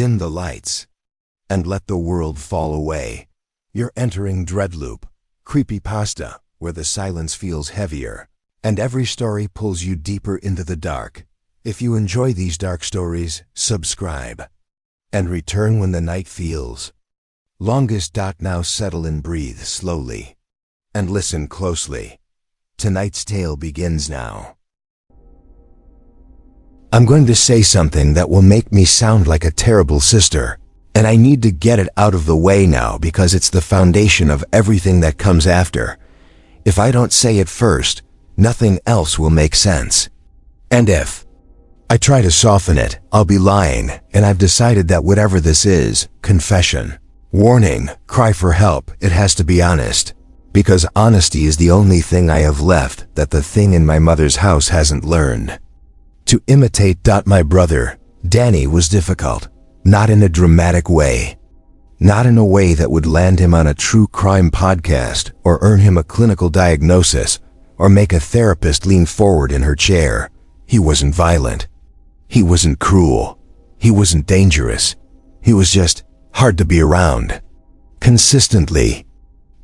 Dim the lights and let the world fall away. You're entering Dreadloop, Creepypasta, where the silence feels heavier, and every story pulls you deeper into the dark. If you enjoy these dark stories, subscribe, and return when the night feels longest. Now settle and breathe slowly, and listen closely. Tonight's tale begins now. I'm going to say something that will make me sound like a terrible sister, and I need to get it out of the way now because it's the foundation of everything that comes after. If I don't say it first, nothing else will make sense. And if I try to soften it, I'll be lying, and I've decided that whatever this is, confession, warning, cry for help, it has to be honest. Because honesty is the only thing I have left that the thing in my mother's house hasn't learned. To imitate. My brother, Danny, was difficult. Not in a dramatic way. Not in a way that would land him on a true crime podcast or earn him a clinical diagnosis or make a therapist lean forward in her chair. He wasn't violent. He wasn't cruel. He wasn't dangerous. He was just hard to be around. Consistently,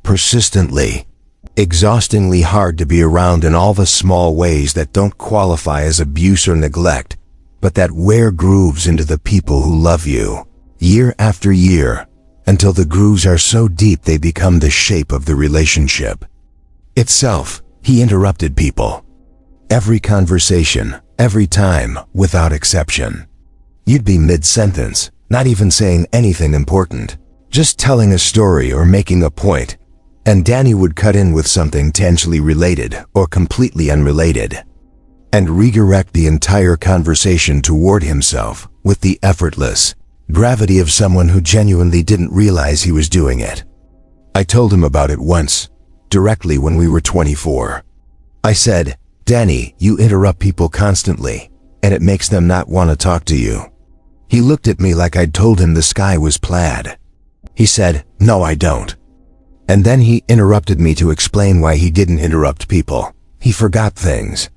persistently, exhaustingly hard to be around in all the small ways that don't qualify as abuse or neglect, but that wear grooves into the people who love you, year after year, until the grooves are so deep they become the shape of the relationship itself. He interrupted people. Every conversation, every time, without exception. You'd be mid-sentence, not even saying anything important, just telling a story or making a point, and Danny would cut in with something tangentially related or completely unrelated, and redirect the entire conversation toward himself with the effortless gravity of someone who genuinely didn't realize he was doing it. I told him about it once, directly when we were 24. I said, "Danny, you interrupt people constantly, and it makes them not want to talk to you." He looked at me like I'd told him the sky was plaid. He said, "No, I don't." And then he interrupted me to explain why he didn't interrupt people. He forgot things.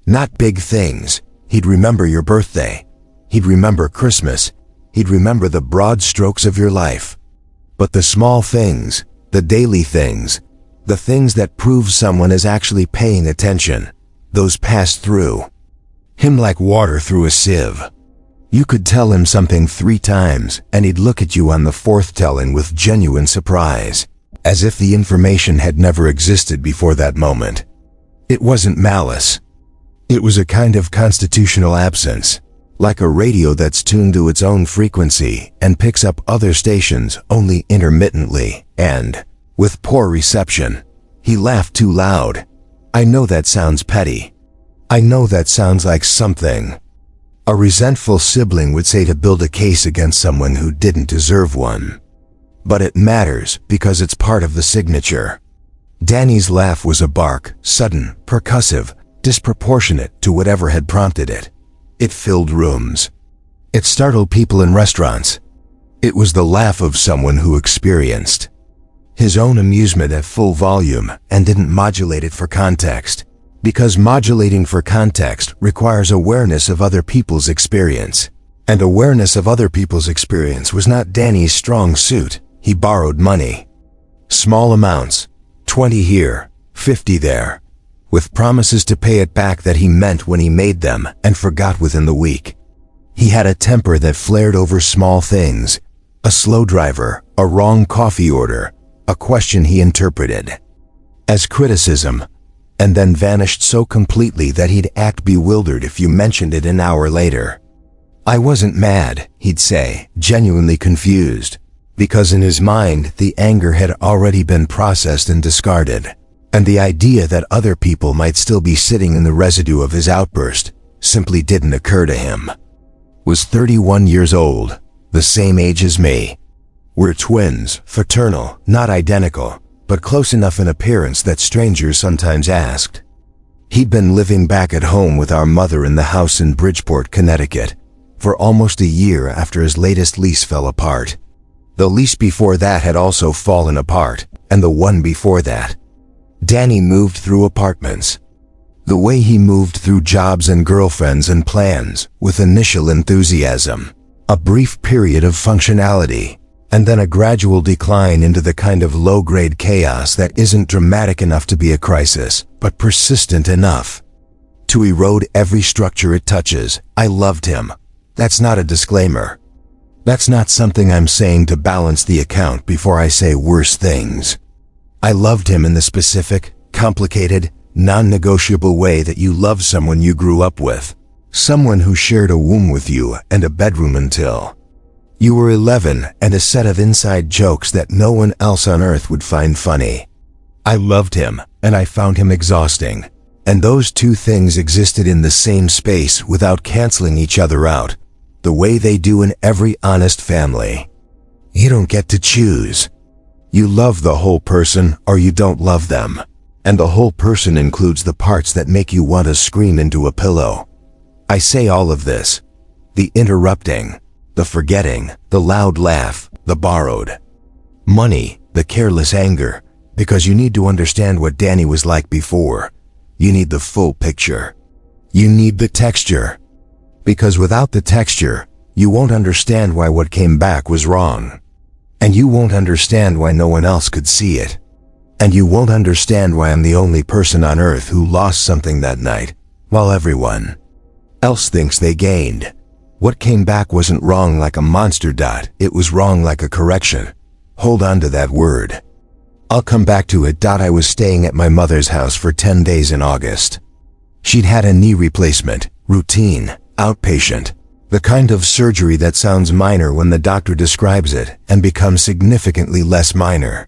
Not big things. He'd remember your birthday. He'd remember Christmas. He'd remember the broad strokes of your life. But the small things, the daily things, the things that prove someone is actually paying attention, those pass through him like water through a sieve. You could tell him something 3 times, and he'd look at you on the 4th telling with genuine surprise, as if the information had never existed before that moment. It wasn't malice. It was a kind of constitutional absence, like a radio that's tuned to its own frequency and picks up other stations only intermittently, and, with poor reception. He laughed too loud. I know that sounds petty. I know that sounds like something a resentful sibling would say to build a case against someone who didn't deserve one. But it matters because it's part of the signature. Danny's laugh was a bark, sudden, percussive, disproportionate to whatever had prompted it. It filled rooms. It startled people in restaurants. It was the laugh of someone who experienced his own amusement at full volume and didn't modulate it for context. Because modulating for context requires awareness of other people's experience. And awareness of other people's experience was not Danny's strong suit. He borrowed money. Small amounts, 20 here, 50 there, with promises to pay it back that he meant when he made them and forgot within the week. He had a temper that flared over small things, a slow driver, a wrong coffee order, a question he interpreted as criticism, and then vanished so completely that he'd act bewildered if you mentioned it an hour later. I wasn't mad, he'd say, genuinely confused, because in his mind the anger had already been processed and discarded, and the idea that other people might still be sitting in the residue of his outburst simply didn't occur to him. Was 31 years old, the same age as me. We're twins, fraternal, not identical, but close enough in appearance that strangers sometimes asked. He'd been living back at home with our mother in the house in Bridgeport, Connecticut, for almost a year after his latest lease fell apart. The lease before that had also fallen apart, and the one before that. Danny moved through apartments. The way he moved through jobs and girlfriends and plans, with initial enthusiasm, A brief period of functionality, and then a gradual decline into the kind of low-grade chaos that isn't dramatic enough to be a crisis, but persistent enough to erode every structure it touches. I loved him. That's not a disclaimer. That's not something I'm saying to balance the account before I say worse things. I loved him in the specific, complicated, non-negotiable way that you love someone you grew up with. Someone who shared a womb with you and a bedroom until you were 11, and a set of inside jokes that no one else on earth would find funny. I loved him, and I found him exhausting. And those two things existed in the same space without canceling each other out, the way they do in every honest family. You don't get to choose. You love the whole person or you don't love them. And the whole person includes the parts that make you want to scream into a pillow. I say all of this. The interrupting, the forgetting, the loud laugh, the borrowed money, the careless anger, because you need to understand what Danny was like before. You need the full picture. You need the texture. Because without the texture, you won't understand why what came back was wrong. And you won't understand why no one else could see it. And you won't understand why I'm the only person on earth who lost something that night, while everyone else thinks they gained. What came back wasn't wrong like a monster. It was wrong like a correction. Hold on to that word. I'll come back to it. I was staying at my mother's house for 10 days in August. She'd had a knee replacement, routine, outpatient, the kind of surgery that sounds minor when the doctor describes it and becomes significantly less minor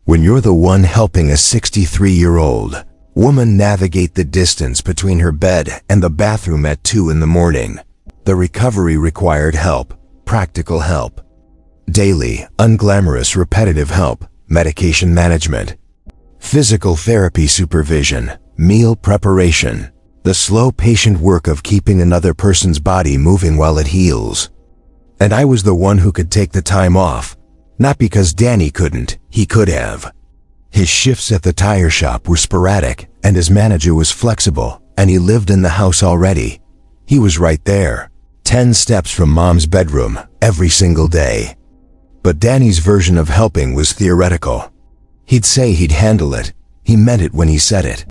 when you're the one helping a 63-year-old woman navigate the distance between her bed and the bathroom at 2 in the morning. The recovery required help, practical help, daily, unglamorous, repetitive help, medication management, physical therapy supervision, meal preparation, the slow patient work of keeping another person's body moving while it heals. And I was the one who could take the time off, not because Danny couldn't, he could have. His shifts at the tire shop were sporadic, and his manager was flexible, and he lived in the house already. He was right there, 10 steps from Mom's bedroom, every single day. But Danny's version of helping was theoretical. He'd say he'd handle it. He meant it when he said it.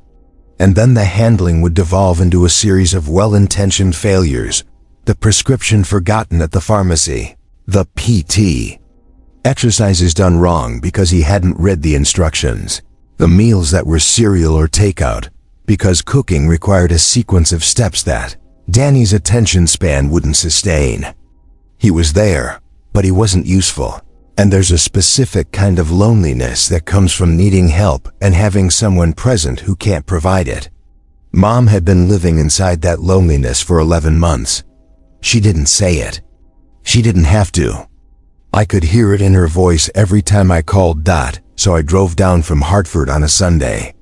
And then the handling would devolve into a series of well-intentioned failures. The prescription forgotten at the pharmacy. The PT. Exercises done wrong because he hadn't read the instructions. The meals that were cereal or takeout, because cooking required a sequence of steps that Danny's attention span wouldn't sustain. He was there, but he wasn't useful. And there's a specific kind of loneliness that comes from needing help and having someone present who can't provide it. Mom had been living inside that loneliness for 11 months. She didn't say it. She didn't have to. I could hear it in her voice every time I called. So I drove down from Hartford on a Sunday.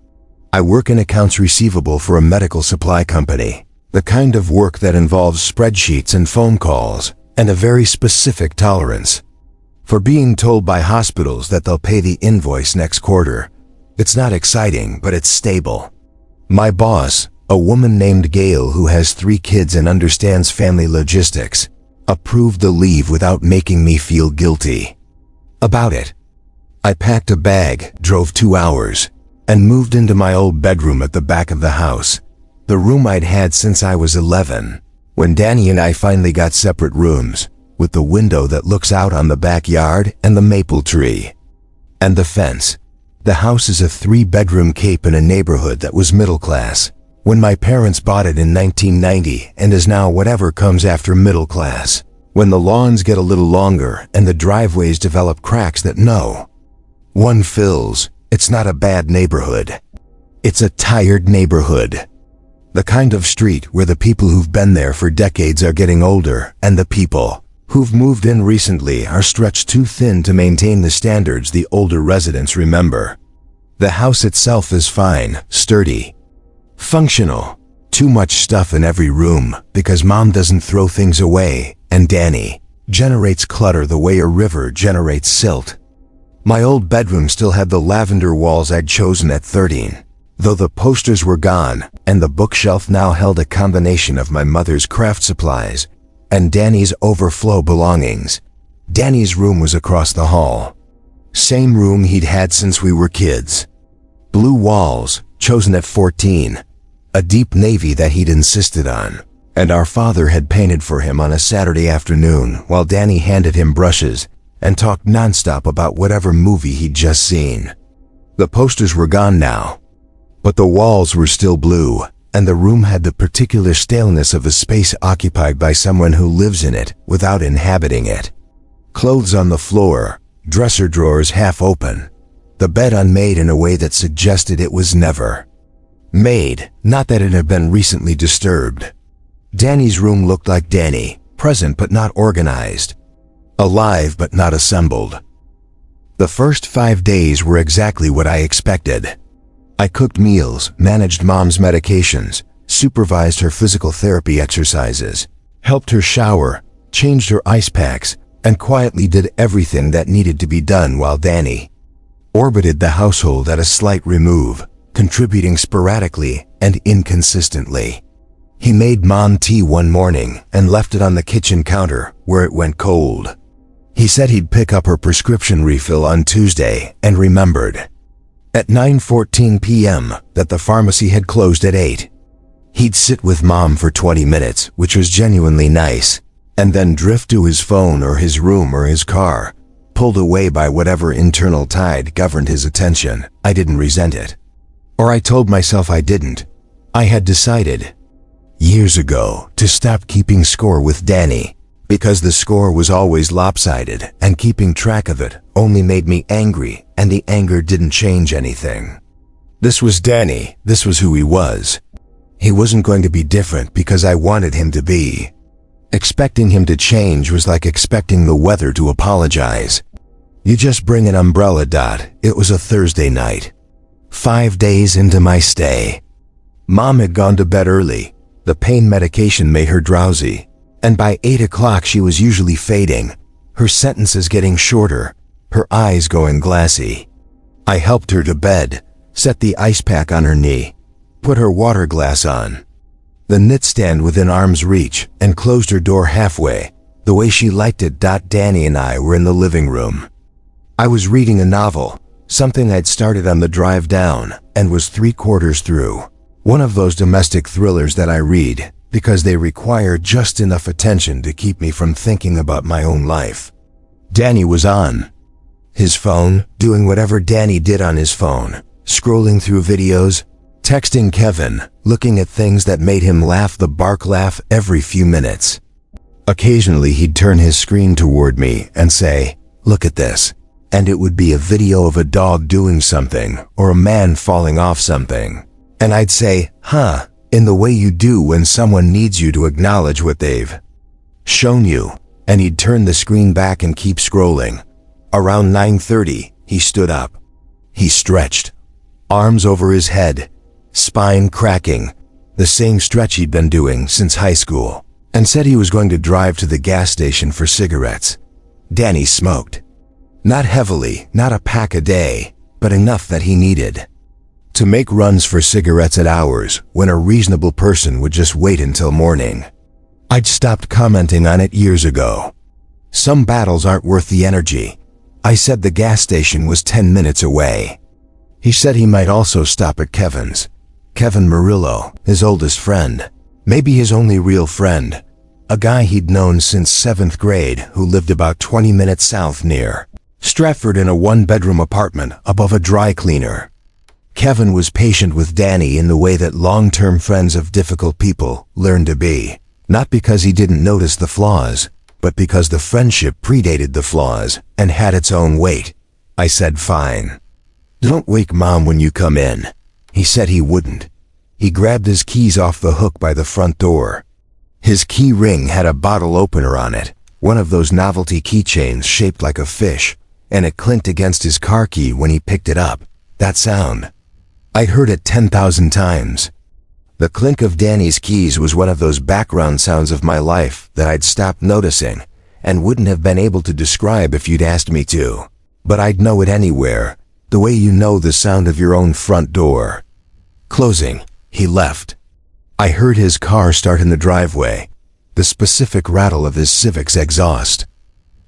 I work in accounts receivable for a medical supply company, the kind of work that involves spreadsheets and phone calls, and a very specific tolerance for being told by hospitals that they'll pay the invoice next quarter. It's not exciting, but it's stable. My boss, a woman named Gail who has 3 kids and understands family logistics, approved the leave without making me feel guilty about it. I packed a bag, drove 2 hours, and moved into my old bedroom at the back of the house, the room I'd had since I was 11. When Danny and I finally got separate rooms, with the window that looks out on the backyard and the maple tree and the fence. The house is a 3-bedroom cape in a neighborhood that was middle class when my parents bought it in 1990 and is now whatever comes after middle class. When the lawns get a little longer and the driveways develop cracks that no one fills, it's not a bad neighborhood. It's a tired neighborhood. The kind of street where the people who've been there for decades are getting older and the people who've moved in recently are stretched too thin to maintain the standards the older residents remember. The house itself is fine, sturdy, functional. Too much stuff in every room because Mom doesn't throw things away, and Danny generates clutter the way a river generates silt. My old bedroom still had the lavender walls I'd chosen at 13, though the posters were gone, and the bookshelf now held a combination of my mother's craft supplies and Danny's overflow belongings. Danny's room was across the hall. Same room he'd had since we were kids. Blue walls, chosen at 14. A deep navy that he'd insisted on. And our father had painted for him on a Saturday afternoon while Danny handed him brushes and talked nonstop about whatever movie he'd just seen. The posters were gone now, but the walls were still blue, and the room had the particular staleness of a space occupied by someone who lives in it without inhabiting it. Clothes on the floor, dresser drawers half open, the bed unmade in a way that suggested it was never made, not that it had been recently disturbed. Danny's room looked like Danny, present but not organized, alive but not assembled. The first 5 days were exactly what I expected. I cooked meals, managed Mom's medications, supervised her physical therapy exercises, helped her shower, changed her ice packs, and quietly did everything that needed to be done while Danny orbited the household at a slight remove, contributing sporadically and inconsistently. He made Mom tea one morning and left it on the kitchen counter where it went cold. He said he'd pick up her prescription refill on Tuesday and remembered at 9:14 p.m. that the pharmacy had closed at 8. He'd sit with Mom for 20 minutes, which was genuinely nice, and then drift to his phone or his room or his car, pulled away by whatever internal tide governed his attention. I didn't resent it. Or I told myself I didn't. I had decided years ago to stop keeping score with Danny, because the score was always lopsided and keeping track of it only made me angry, and the anger didn't change anything. This was Danny. This was who he was. He wasn't going to be different because I wanted him to be. Expecting him to change was like expecting the weather to apologize. You just bring an umbrella. It was a Thursday night. 5 days into my stay. Mom had gone to bed early. The pain medication made her drowsy, and by 8 o'clock she was usually fading, her sentences getting shorter, her eyes going glassy. I helped her to bed, set the ice pack on her knee, put her water glass on, the knitstand within arm's reach, and closed her door halfway, the way she liked it. Danny and I were in the living room. I was reading a novel, something I'd started on the drive down, and was 3/4 through. One of those domestic thrillers that I read because they require just enough attention to keep me from thinking about my own life. Danny was on his phone, doing whatever Danny did on his phone, scrolling through videos, texting Kevin, looking at things that made him laugh the bark laugh every few minutes. Occasionally he'd turn his screen toward me and say, "Look at this," and it would be a video of a dog doing something or a man falling off something. And I'd say, "Huh," in the way you do when someone needs you to acknowledge what they've shown you, and he'd turn the screen back and keep scrolling. Around 9:30, he stood up. He stretched, arms over his head, spine cracking, the same stretch he'd been doing since high school, and said he was going to drive to the gas station for cigarettes. Danny smoked. Not heavily, not a pack a day, but enough that he needed to make runs for cigarettes at hours when a reasonable person would just wait until morning. I'd stopped commenting on it years ago. Some battles aren't worth the energy. I said the gas station was 10 minutes away. He said he might also stop at Kevin's. Kevin Murillo, his oldest friend, maybe his only real friend, a guy he'd known since 7th grade who lived about 20 minutes south near Stratford in a 1-bedroom apartment above a dry cleaner. Kevin was patient with Danny in the way that long-term friends of difficult people learn to be, not because he didn't notice the flaws, but because the friendship predated the flaws and had its own weight. I said, "Fine. Don't wake Mom when you come in." He said he wouldn't. He grabbed his keys off the hook by the front door. His key ring had a bottle opener on it, one of those novelty keychains shaped like a fish, and it clinked against his car key when he picked it up. That sound. I'd heard it 10,000 times. The clink of Danny's keys was one of those background sounds of my life that I'd stopped noticing and wouldn't have been able to describe if you'd asked me to. But I'd know it anywhere, the way you know the sound of your own front door closing. He left. I heard his car start in the driveway. the specific rattle of his Civic's exhaust.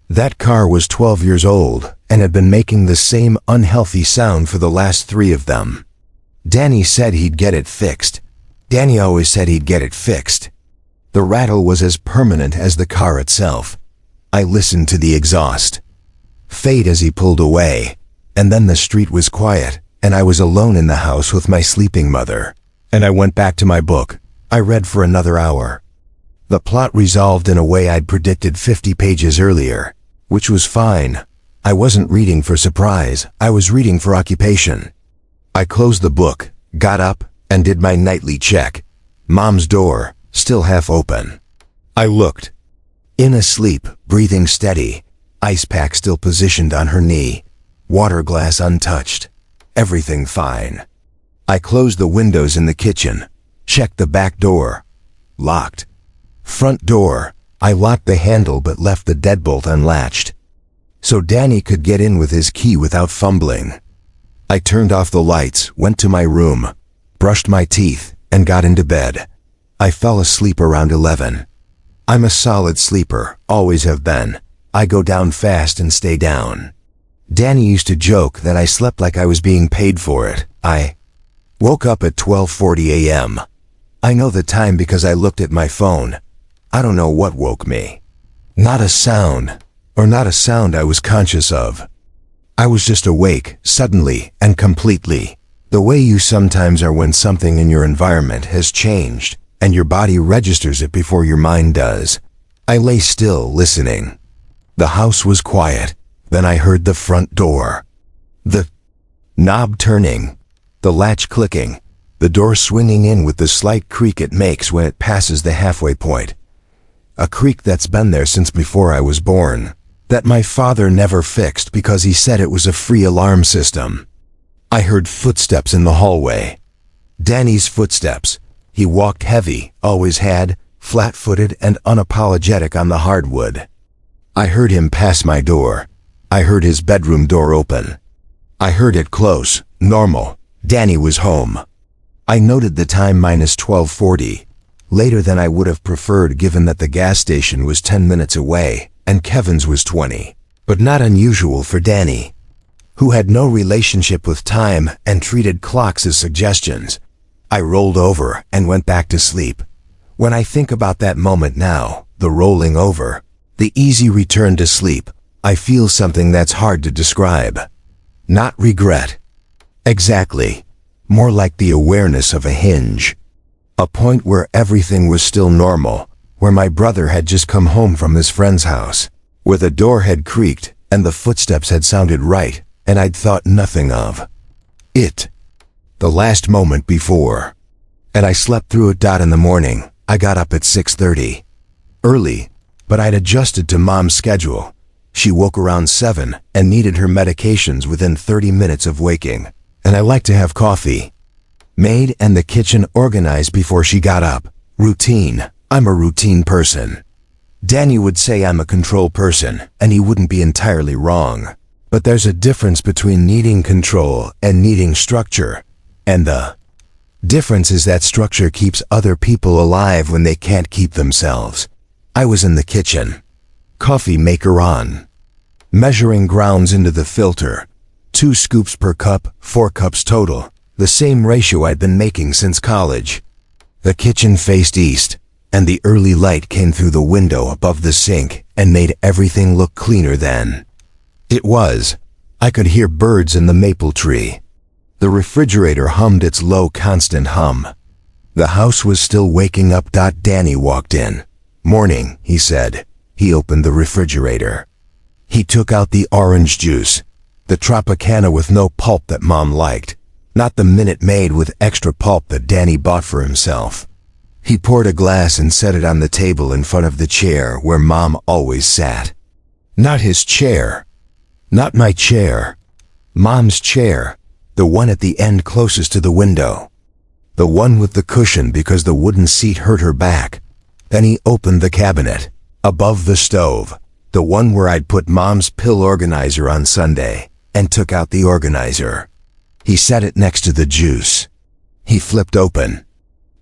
That car was 12 years old and had been making the same unhealthy sound for the last 3 of them. Danny said he'd get it fixed. Danny always said he'd get it fixed. The rattle was as permanent as the car itself. I listened to the exhaust fade as he pulled away, and then the street was quiet, and I was alone in the house with my sleeping mother. And I went back to my book. I read for another hour. The plot resolved in a way I'd predicted 50 pages earlier, which was fine. I wasn't reading for surprise, I was reading for occupation. I closed the book, got up, and did my nightly check. Mom's door, still half open. I looked. In asleep, breathing steady, ice pack still positioned on her knee, water glass untouched, everything fine. I closed the windows in the kitchen, checked the back door, locked. Front door, I locked the handle but left the deadbolt unlatched, so Danny could get in with his key without fumbling. I turned off the lights, went to my room, brushed my teeth, and got into bed. I fell asleep around 11. I'm a solid sleeper, always have been. I go down fast and stay down. Danny used to joke that I slept like I was being paid for it. I woke up at 12:40 a.m. I know the time because I looked at my phone. I don't know what woke me. Not a sound I was conscious of. I was just awake, suddenly and completely, the way you sometimes are when something in your environment has changed, and your body registers it before your mind does. I lay still, listening. The house was quiet. Then I heard the front door. The knob turning, the latch clicking, the door swinging in with the slight creak it makes when it passes the halfway point. A creak that's been there since before I was born, that my father never fixed because he said it was a free alarm system. I heard footsteps in the hallway. Danny's footsteps. He walked heavy, always had, flat-footed and unapologetic on the hardwood. I heard him pass my door. I heard his bedroom door open. I heard it close, normal. Danny was home. I noted the time -12:40. Later than I would have preferred given that the gas station was 10 minutes away, and Kevin's was 20. But not unusual for Danny, who had no relationship with time and treated clocks as suggestions. I rolled over and went back to sleep. When I think about that moment now, the rolling over, the easy return to sleep, I feel something that's hard to describe. Not regret. Exactly. More like the awareness of a hinge. A point where everything was still normal, where my brother had just come home from his friend's house, where the door had creaked and the footsteps had sounded right, and I'd thought nothing of it the last moment before. And I slept through it. In the morning, I got up at 6:30. Early, but I'd adjusted to Mom's schedule. She woke around 7 and needed her medications within 30 minutes of waking, and I like to have coffee made and the kitchen organized before she got up. Routine. I'm a routine person. Danny would say I'm a control person, and he wouldn't be entirely wrong. But there's a difference between needing control and needing structure, and the difference is that structure keeps other people alive when they can't keep themselves. I was in the kitchen. Coffee maker on. Measuring grounds into the filter. 2 scoops per cup, 4 cups total. The same ratio I'd been making since college. The kitchen faced east, and the early light came through the window above the sink and made everything look cleaner than it was. I could hear birds in the maple tree. The refrigerator hummed its low, constant hum. The house was still waking up. Danny walked in. "Morning," he said. He opened the refrigerator. He took out the orange juice, the Tropicana with no pulp that Mom liked, not the Minute Maid with extra pulp that Danny bought for himself. He poured a glass and set it on the table in front of the chair where Mom always sat. Not his chair. Not my chair. Mom's chair, the one at the end closest to the window. The one with the cushion because the wooden seat hurt her back. Then he opened the cabinet, above the stove, the one where I'd put Mom's pill organizer on Sunday, and took out the organizer. He set it next to the juice. He flipped open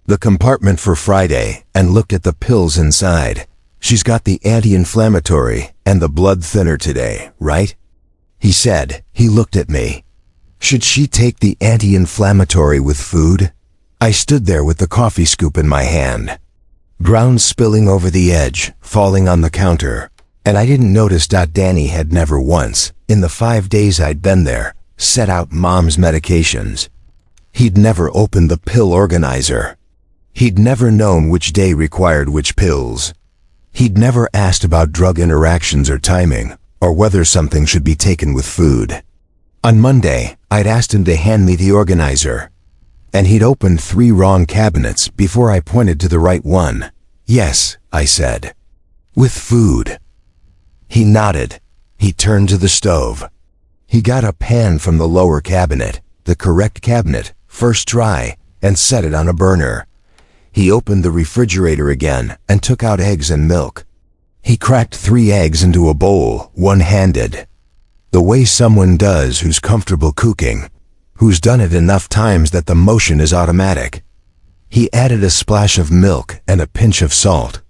the compartment for Friday and looked at the pills inside. She's got the anti-inflammatory and the blood thinner today, right? He said. He looked at me. Should she take the anti-inflammatory with food? I stood there with the coffee scoop in my hand. Ground spilling over the edge, falling on the counter. And I didn't notice Danny had never once, in the 5 days I'd been there, set out Mom's medications. He'd never opened the pill organizer. He'd never known which day required which pills. He'd never asked about drug interactions or timing, or whether something should be taken with food. On Monday, I'd asked him to hand me the organizer, and he'd opened 3 wrong cabinets before I pointed to the right one. Yes, I said. With food. He nodded. He turned to the stove. He got a pan from the lower cabinet, the correct cabinet, first try, and set it on a burner. He opened the refrigerator again and took out eggs and milk. He cracked 3 eggs into a bowl, one-handed. The way someone does who's comfortable cooking, who's done it enough times that the motion is automatic. He added a splash of milk and a pinch of salt.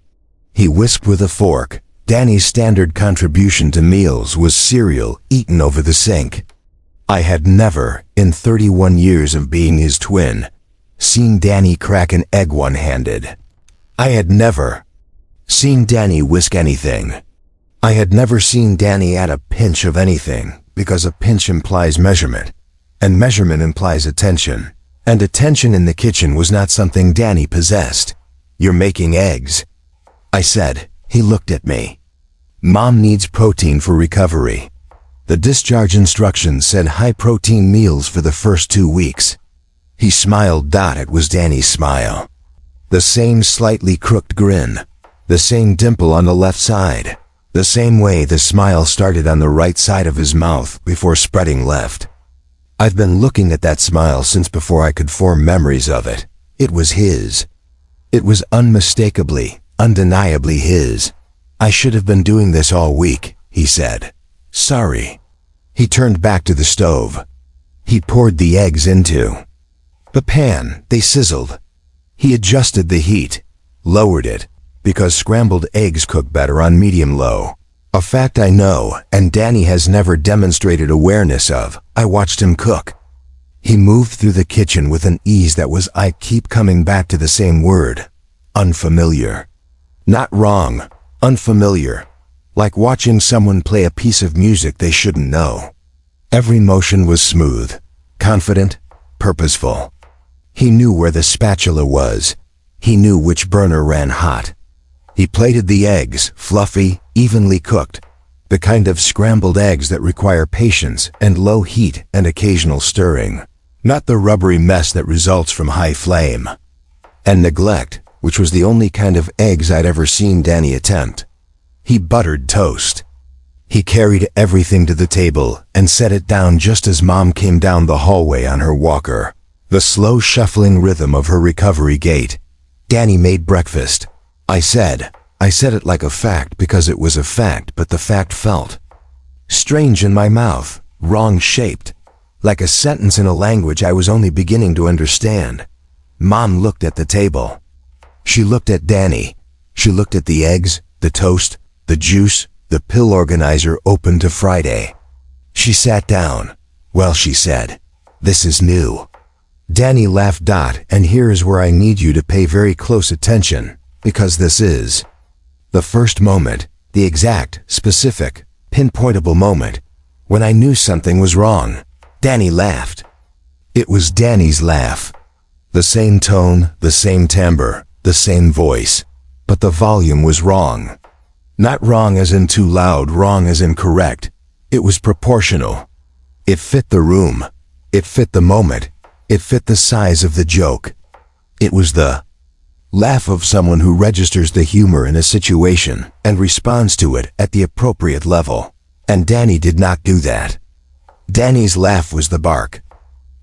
He whisked with a fork. Danny's standard contribution to meals was cereal eaten over the sink. I had never, in 31 years of being his twin, seen Danny crack an egg one-handed. I had never seen Danny whisk anything. I had never seen Danny add a pinch of anything, because a pinch implies measurement, and measurement implies attention, and attention in the kitchen was not something Danny possessed. You're making eggs, I said. He looked at me. Mom needs protein for recovery. The discharge instructions said high-protein meals for the first 2 weeks. He smiled. It was Danny's smile. The same slightly crooked grin. The same dimple on the left side. The same way the smile started on the right side of his mouth before spreading left. I've been looking at that smile since before I could form memories of it. It was his. It was unmistakably, undeniably his. I should have been doing this all week, he said. Sorry. He turned back to the stove. He poured the eggs into the pan. They sizzled. He adjusted the heat, lowered it, because scrambled eggs cook better on medium-low. A fact I know, and Danny has never demonstrated awareness of. I watched him cook. He moved through the kitchen with an ease that was, I keep coming back to the same word, unfamiliar. Not wrong, unfamiliar. Like watching someone play a piece of music they shouldn't know. Every motion was smooth, confident, purposeful. He knew where the spatula was. He knew which burner ran hot. He plated the eggs, fluffy, evenly cooked, the kind of scrambled eggs that require patience and low heat and occasional stirring, not the rubbery mess that results from high flame and neglect, which was the only kind of eggs I'd ever seen Danny attempt. He buttered toast. He carried everything to the table and set it down just as Mom came down the hallway on her walker, the slow shuffling rhythm of her recovery gait. Danny made breakfast. I said it like a fact because it was a fact, but the fact felt strange in my mouth, wrong-shaped, like a sentence in a language I was only beginning to understand. Mom looked at the table. She looked at Danny. She looked at the eggs, the toast, the juice, the pill organizer open to Friday. She sat down. Well, she said, "This is new." Danny laughed. And here is where I need you to pay very close attention, because this is the first moment, the exact, specific, pinpointable moment, when I knew something was wrong. Danny laughed. It was Danny's laugh. The same tone, the same timbre, the same voice, but the volume was wrong. Not wrong as in too loud, wrong as in correct. It was proportional. It fit the room. It fit the moment. It fit the size of the joke. It was the laugh of someone who registers the humor in a situation and responds to it at the appropriate level. And Danny did not do that. Danny's laugh was the bark.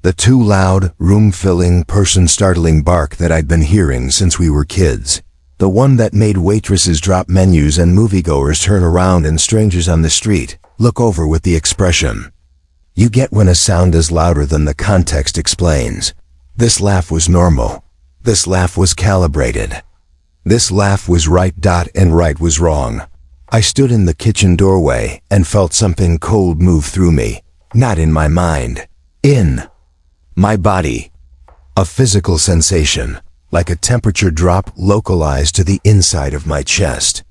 The too loud, room-filling, person-startling bark that I'd been hearing since we were kids. The one that made waitresses drop menus and moviegoers turn around and strangers on the street look over with the expression you get when a sound is louder than the context explains. This laugh was normal. This laugh was calibrated. This laugh was right. And right was wrong. I stood in the kitchen doorway and felt something cold move through me, not in my mind, in my body. A physical sensation, like a temperature drop localized to the inside of my chest.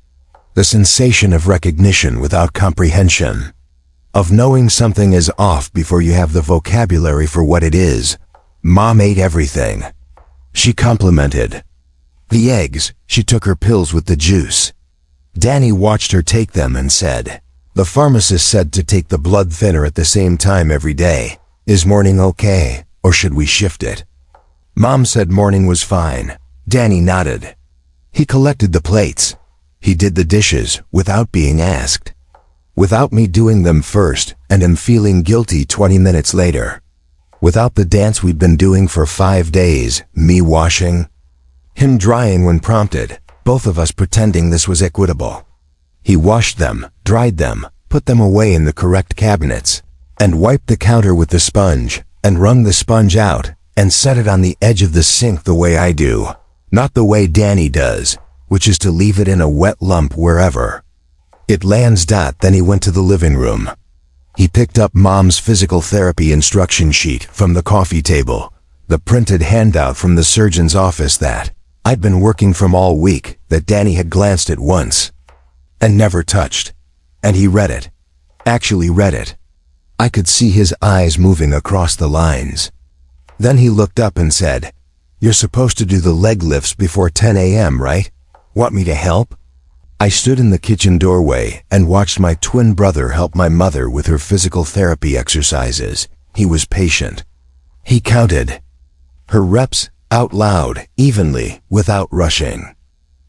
The sensation of recognition without comprehension. Of knowing something is off before you have the vocabulary for what it is. Mom ate everything. She complimented. The eggs, she took her pills with the juice. Danny watched her take them and said, "The pharmacist said to take the blood thinner at the same time every day. Is morning okay, or should we shift it?" Mom said morning was fine. Danny nodded. He collected the plates. He did the dishes without being asked. Without me doing them first and him feeling guilty 20 minutes later. Without the dance we'd been doing for 5 days, me washing. Him drying when prompted, both of us pretending this was equitable. He washed them, dried them, put them away in the correct cabinets, and wiped the counter with the sponge, and wrung the sponge out, and set it on the edge of the sink the way I do, not the way Danny does, which is to leave it in a wet lump wherever. It lands. Then he went to the living room. He picked up Mom's physical therapy instruction sheet from the coffee table, the printed handout from the surgeon's office that I'd been working from all week, that Danny had glanced at once and never touched. And he read it. Actually read it. I could see his eyes moving across the lines. Then he looked up and said, "You're supposed to do the leg lifts before 10 a.m., right? Want me to help?" I stood in the kitchen doorway and watched my twin brother help my mother with her physical therapy exercises. He was patient. He counted her reps out loud, evenly, without rushing.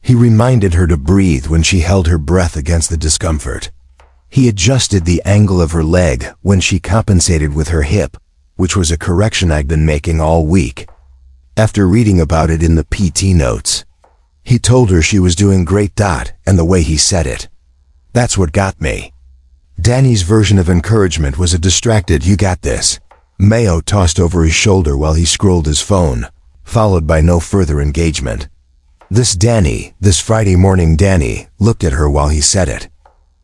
He reminded her to breathe when she held her breath against the discomfort. He adjusted the angle of her leg when she compensated with her hip, which was a correction I'd been making all week. After reading about it in the PT notes, he told her she was doing great. And the way he said it, that's what got me. Danny's version of encouragement was a distracted "you got this" mayo tossed over his shoulder while he scrolled his phone, followed by no further engagement. This Friday morning Danny, looked at her while he said it.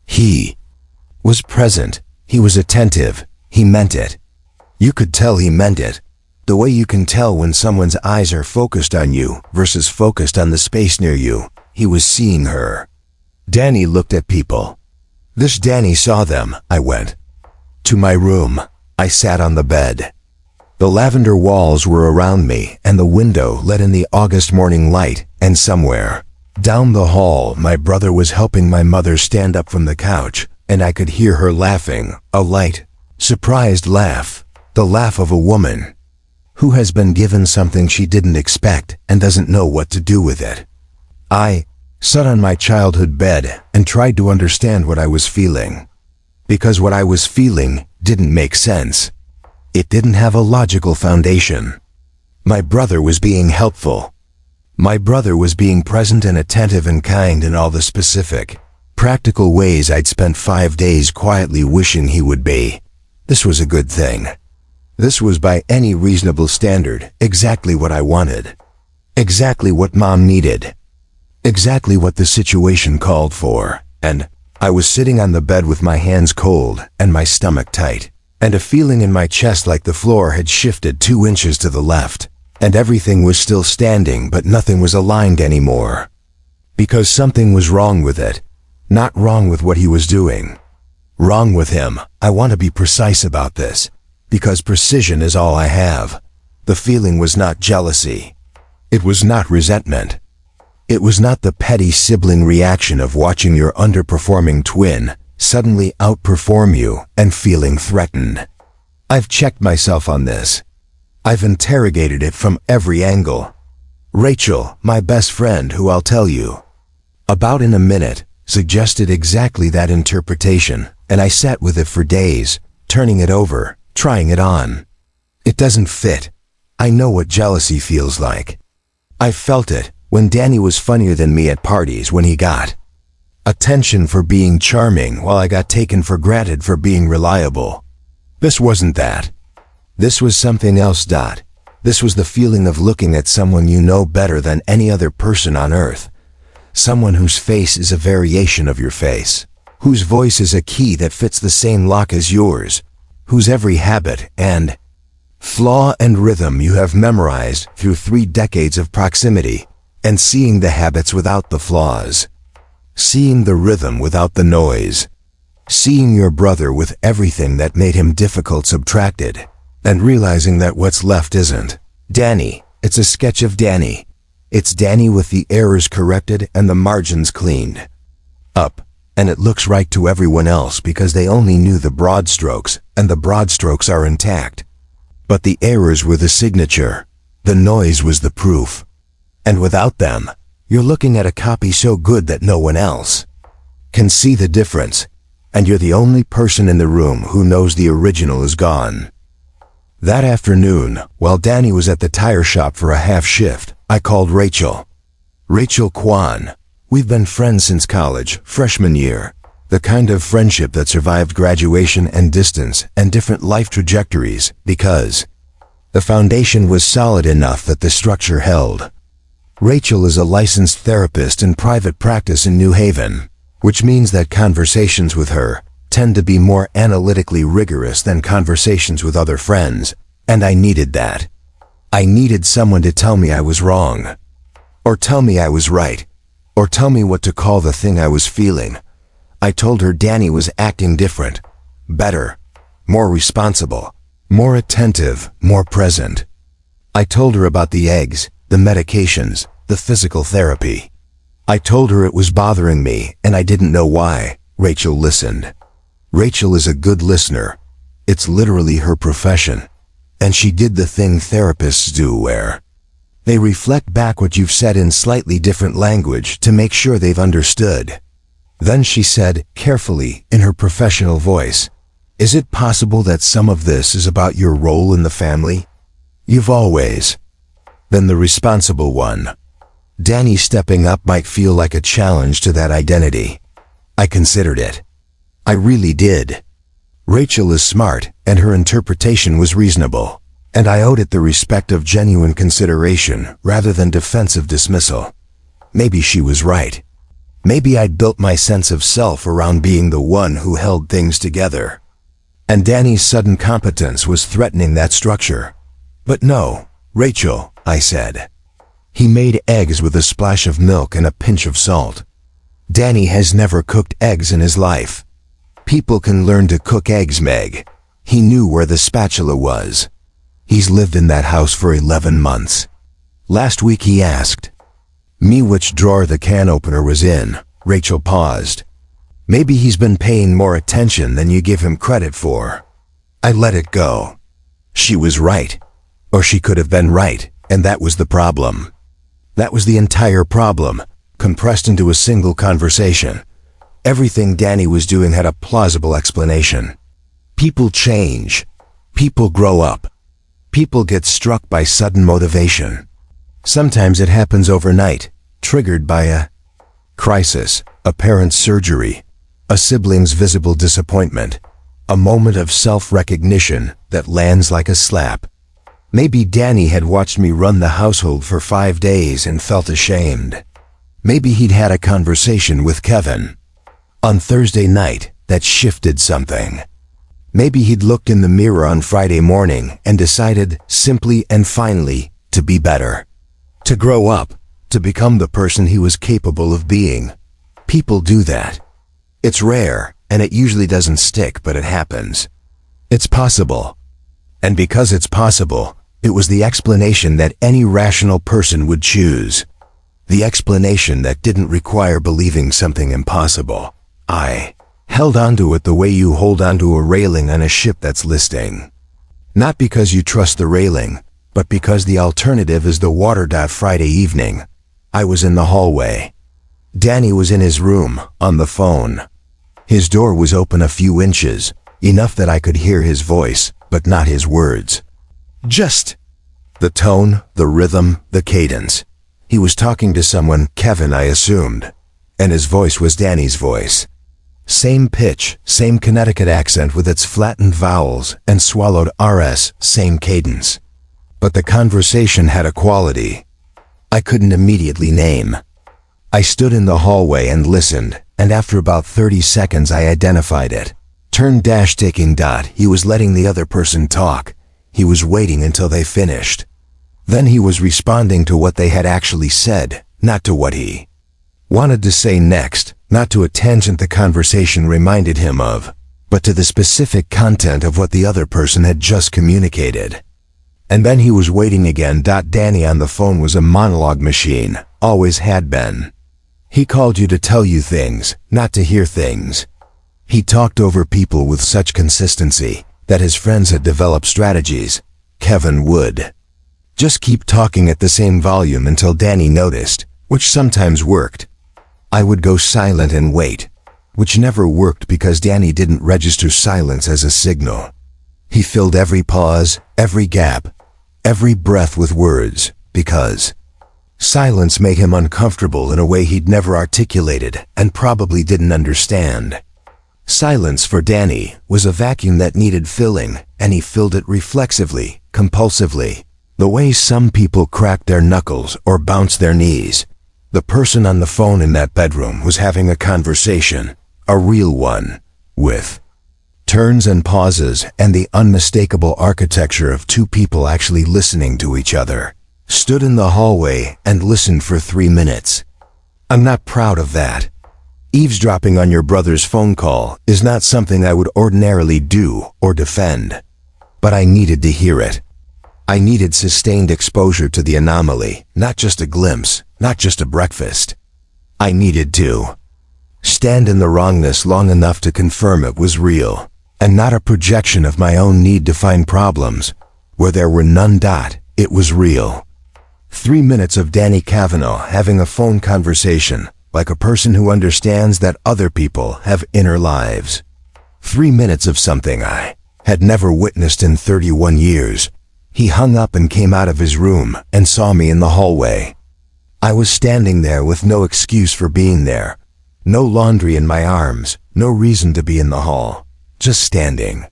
He was present. He was attentive. He meant it. You could tell he meant it. The way you can tell when someone's eyes are focused on you versus focused on the space near you. He was seeing her. Danny looked at people. This Danny saw them. I went to my room. I sat on the bed. The lavender walls were around me and the window let in the August morning light, and somewhere down the hall my brother was helping my mother stand up from the couch, and I could hear her laughing, a light, surprised laugh, the laugh of a woman who has been given something she didn't expect and doesn't know what to do with it. I sat on my childhood bed and tried to understand what I was feeling. Because what I was feeling didn't make sense. It didn't have a logical foundation. My brother was being helpful. My brother was being present and attentive and kind in all the specific, practical ways I'd spent 5 days quietly wishing he would be. This was a good thing. This was by any reasonable standard exactly what I wanted. Exactly what Mom needed. Exactly what the situation called for. And I was sitting on the bed with my hands cold and my stomach tight, and a feeling in my chest like the floor had shifted 2 inches to the left, and everything was still standing but nothing was aligned anymore. Because something was wrong with it. Not wrong with what he was doing. Wrong with him. I want to be precise about this, because precision is all I have. The feeling was not jealousy. It was not resentment. It was not the petty sibling reaction of watching your underperforming twin suddenly outperform you and feeling threatened. I've checked myself on this. I've interrogated it from every angle. Rachel, my best friend, who I'll tell you about in a minute, suggested exactly that interpretation, and I sat with it for days, turning it over, trying it on. It doesn't fit. I know what jealousy feels like. I felt it when Danny was funnier than me at parties, when he got attention for being charming while I got taken for granted for being reliable. This wasn't that. This was something else. This was the feeling of looking at someone you know better than any other person on earth, Someone whose face is a variation of your face, whose voice is a key that fits the same lock as yours, whose every habit and flaw and rhythm you have memorized through 3 decades of proximity, and seeing the habits without the flaws, seeing the rhythm without the noise, seeing your brother with everything that made him difficult subtracted, and realizing that what's left isn't Danny. It's a sketch of Danny. It's Danny with the errors corrected and the margins cleaned up, and it looks right to everyone else because they only knew the broad strokes, and the broad strokes are intact. But the errors were the signature. The noise was the proof. And without them, you're looking at a copy so good that no one else can see the difference, and you're the only person in the room who knows the original is gone. That afternoon, while Danny was at the tire shop for a half shift, I called Rachel. Rachel Kwan. We've been friends since college, freshman year. The kind of friendship that survived graduation and distance and different life trajectories because the foundation was solid enough that the structure held. Rachel is a licensed therapist in private practice in New Haven, which means that conversations with her tend to be more analytically rigorous than conversations with other friends, and I needed that. I needed someone to tell me I was wrong, or tell me I was right, or tell me what to call the thing I was feeling. I told her Danny was acting different, better, more responsible, more attentive, more present. I told her about the eggs, the medications, the physical therapy. I told her it was bothering me and I didn't know why. Rachel listened. Rachel is a good listener. It's literally her profession. And she did the thing therapists do where they reflect back what you've said in slightly different language to make sure they've understood. Then she said, carefully, in her professional voice, "Is it possible that some of this is about your role in the family? You've always been the responsible one. Danny stepping up might feel like a challenge to that identity." I considered it. I really did. Rachel is smart, and her interpretation was reasonable, and I owed it the respect of genuine consideration rather than defensive dismissal. Maybe she was right. Maybe I'd built my sense of self around being the one who held things together. And Danny's sudden competence was threatening that structure. But no, Rachel, I said. He made eggs with a splash of milk and a pinch of salt. Danny has never cooked eggs in his life. People can learn to cook eggs, Meg. He knew where the spatula was. He's lived in that house for 11 months. Last week he asked me which drawer the can opener was in. Rachel paused. Maybe he's been paying more attention than you give him credit for. I let it go. She was right. Or she could have been right, and that was the problem. That was the entire problem, compressed into a single conversation. Everything Danny was doing had a plausible explanation. People change. People grow up. People get struck by sudden motivation. Sometimes it happens overnight, triggered by a crisis, a parent's surgery, a sibling's visible disappointment, a moment of self-recognition that lands like a slap. Maybe Danny had watched me run the household for 5 days and felt ashamed. Maybe he'd had a conversation with Kevin on Thursday night that shifted something. Maybe he'd looked in the mirror on Friday morning and decided, simply and finally, to be better. To grow up, to become the person he was capable of being. People do that. It's rare, and it usually doesn't stick, but it happens. It's possible. And because it's possible, it was the explanation that any rational person would choose. The explanation that didn't require believing something impossible. I held onto it the way you hold onto a railing on a ship that's listing. Not because you trust the railing, but because the alternative is the water. Friday evening, I was in the hallway. Danny was in his room, on the phone. His door was open a few inches, enough that I could hear his voice, but not his words. Just the tone, the rhythm, the cadence. He was talking to someone, Kevin, I assumed, and his voice was Danny's voice. Same pitch, same Connecticut accent with its flattened vowels and swallowed RS, same cadence. But the conversation had a quality I couldn't immediately name. I stood in the hallway and listened, and after about 30 seconds I identified it. Turn-taking. He was letting the other person talk. He was waiting until they finished. Then he was responding to what they had actually said, not to what he wanted to say next, not to a tangent the conversation reminded him of, but to the specific content of what the other person had just communicated. And then he was waiting again. Danny on the phone was a monologue machine, always had been. He called you to tell you things, not to hear things. He talked over people with such consistency that his friends had developed strategies. Kevin would just keep talking at the same volume until Danny noticed, which sometimes worked. I would go silent and wait, which never worked because Danny didn't register silence as a signal. He filled every pause, every gap, every breath with words, because silence made him uncomfortable in a way he'd never articulated and probably didn't understand. Silence for Danny was a vacuum that needed filling, and he filled it reflexively, compulsively, the way some people crack their knuckles or bounce their knees. The person on the phone in that bedroom was having a conversation, a real one, with turns and pauses and the unmistakable architecture of two people actually listening to each other. Stood in the hallway and listened for 3 minutes. I'm not proud of that. Eavesdropping on your brother's phone call is not something I would ordinarily do or defend. But I needed to hear it. I needed sustained exposure to the anomaly, not just a glimpse, not just a breakfast. I needed to stand in the wrongness long enough to confirm it was real, and not a projection of my own need to find problems. Where there were none. It was real. 3 minutes of Danny Cavanaugh having a phone conversation, like a person who understands that other people have inner lives. 3 minutes of something I had never witnessed in 31 years. He hung up and came out of his room and saw me in the hallway. I was standing there with no excuse for being there. No laundry in my arms, no reason to be in the hall. Just standing.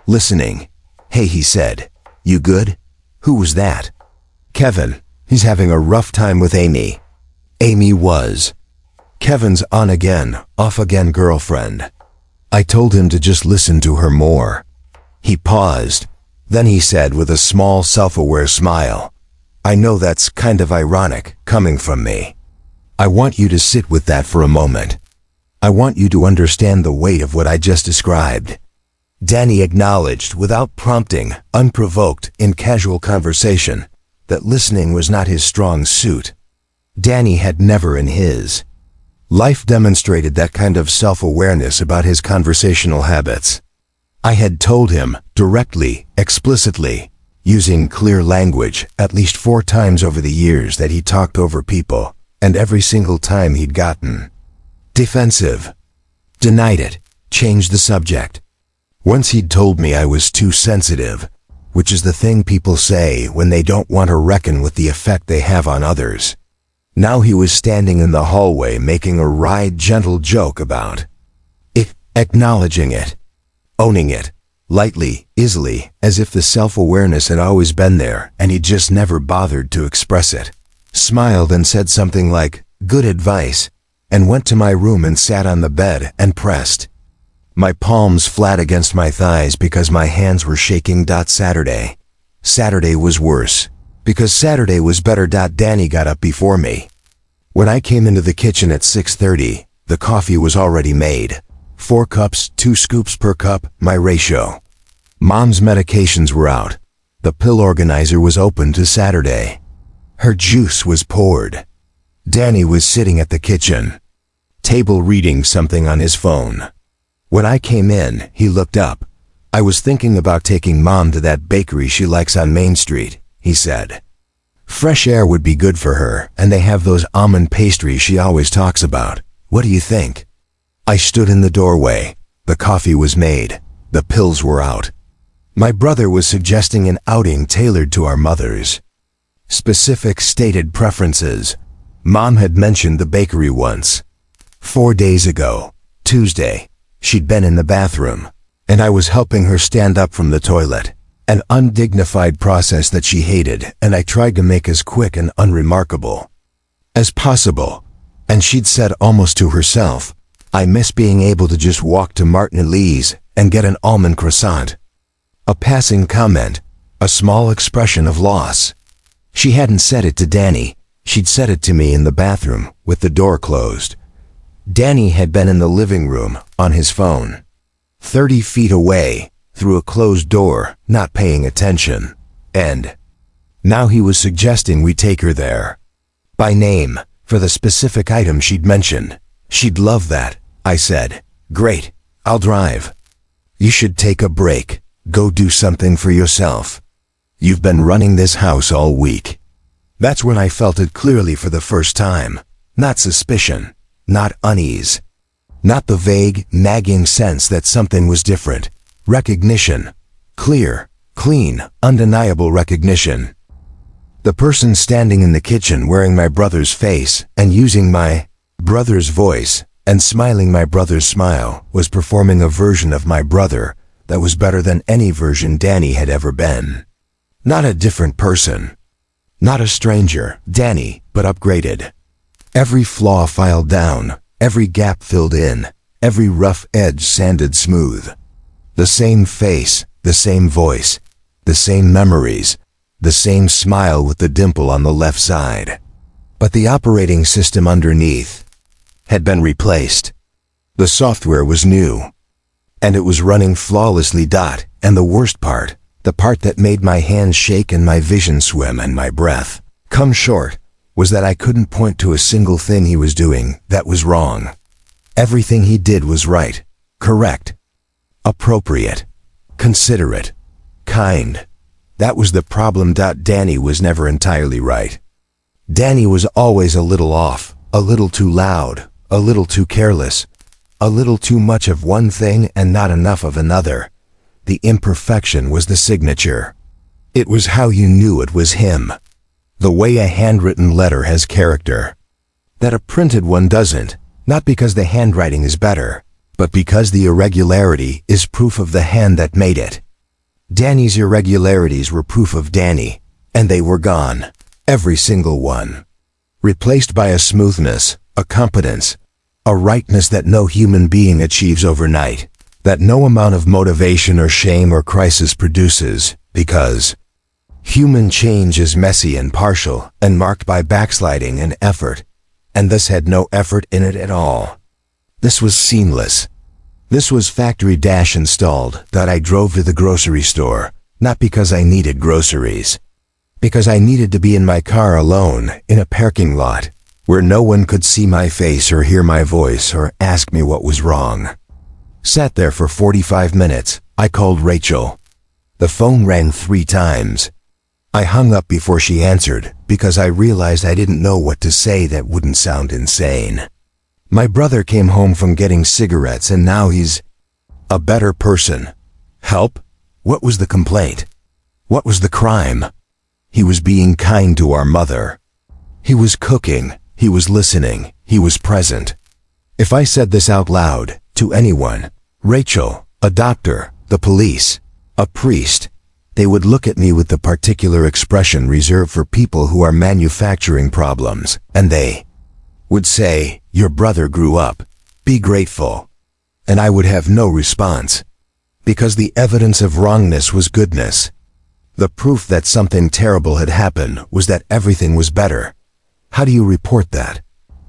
Listening. Hey, he said. You good? Who was that? Kevin. He's having a rough time with Amy. Amy was Kevin's on-again, off-again girlfriend. I told him to just listen to her more. He paused. Then he said with a small self-aware smile, I know that's kind of ironic, coming from me. I want you to sit with that for a moment. I want you to understand the weight of what I just described. Danny acknowledged, without prompting, unprovoked, in casual conversation, that listening was not his strong suit. Danny had never in his life demonstrated that kind of self-awareness about his conversational habits. I had told him, directly, explicitly, using clear language, at least 4 times over the years that he talked over people, and every single time he'd gotten defensive, denied it, changed the subject. Once he'd told me I was too sensitive, which is the thing people say when they don't want to reckon with the effect they have on others. Now he was standing in the hallway making a wry, gentle joke about it, acknowledging it, owning it, lightly, easily, as if the self-awareness had always been there and he'd just never bothered to express it. Smiled and said something like, good advice, and went to my room and sat on the bed and pressed my palms flat against my thighs because my hands were shaking. Saturday was worse, because Saturday was better. Danny got up before me. When I came into the kitchen at 6:30, the coffee was already made. 4 cups, 2 scoops per cup, my ratio. Mom's medications were out. The pill organizer was open to Saturday. Her juice was poured. Danny was sitting at the kitchen table reading something on his phone. When I came in, he looked up. I was thinking about taking Mom to that bakery she likes on Main Street, he said. Fresh air would be good for her, and they have those almond pastries she always talks about. What do you think? I stood in the doorway. The coffee was made. The pills were out. My brother was suggesting an outing tailored to our mothers. Specific stated preferences. Mom had mentioned the bakery once. 4 days ago, Tuesday, she'd been in the bathroom, and I was helping her stand up from the toilet. An undignified process that she hated, and I tried to make as quick and unremarkable as possible. And she'd said almost to herself, "I miss being able to just walk to Unease and get an almond croissant." A passing comment, a small expression of loss. She hadn't said it to Danny, she'd said it to me in the bathroom, with the door closed. Danny had been in the living room, on his phone. 30 feet away, through a closed door, not paying attention. And now he was suggesting we take her there. By name, for the specific item she'd mentioned. She'd love that, I said. Great, I'll drive. You should take a break, go do something for yourself. You've been running this house all week. That's when I felt it clearly for the first time. Not suspicion, not unease. Not the vague, nagging sense that something was different. Recognition. Clear, clean, undeniable recognition. The person standing in the kitchen wearing my brother's face and using my brother's voice and smiling my brother's smile was performing a version of my brother that was better than any version Danny had ever been. Not a different person. Not a stranger, Danny, but upgraded. Every flaw filed down, every gap filled in, every rough edge sanded smooth. The same face, the same voice, the same memories, the same smile with the dimple on the left side. But the operating system underneath had been replaced. The software was new. And it was running flawlessly. And the worst part, the part that made my hands shake and my vision swim and my breath come short, was that I couldn't point to a single thing he was doing that was wrong. Everything he did was right, correct, appropriate, considerate, kind. That was the problem. Danny was never entirely right. Danny was always a little off, a little too loud, a little too careless, a little too much of one thing and not enough of another. The imperfection was the signature. It was how you knew it was him. The way a handwritten letter has character. That a printed one doesn't, not because the handwriting is better, but because the irregularity is proof of the hand that made it. Danny's irregularities were proof of Danny, and they were gone. Every single one. Replaced by a smoothness, a competence, a rightness that no human being achieves overnight, that no amount of motivation or shame or crisis produces, because human change is messy and partial and marked by backsliding and effort, and this had no effort in it at all. This was seamless. This was factory-installed. I drove to the grocery store, not because I needed groceries, because I needed to be in my car alone in a parking lot where no one could see my face or hear my voice or ask me what was wrong. Sat there for 45 minutes. I called Rachel. The phone rang 3 times. I hung up before she answered because I realized I didn't know what to say that wouldn't sound insane. My brother came home from getting cigarettes and now he's a better person. Help? What was the complaint? What was the crime? He was being kind to our mother. He was cooking. He was listening. He was present. If I said this out loud, to anyone, Rachel, a doctor, the police, a priest, they would look at me with the particular expression reserved for people who are manufacturing problems, and they would say, "Your brother grew up. Be grateful." And I would have no response. Because the evidence of wrongness was goodness. The proof that something terrible had happened was that everything was better. How do you report that?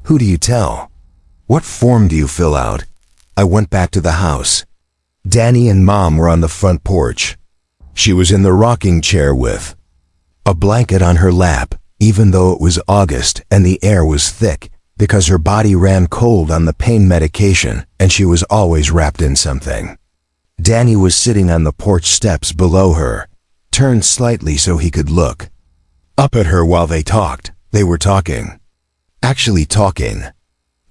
Who do you tell? What form do you fill out? I went back to the house. Danny and Mom were on the front porch. She was in the rocking chair with a blanket on her lap, even though it was August and the air was thick, because her body ran cold on the pain medication and she was always wrapped in something. Danny was sitting on the porch steps below her, turned slightly so he could look up at her while they talked. They were talking. Actually talking.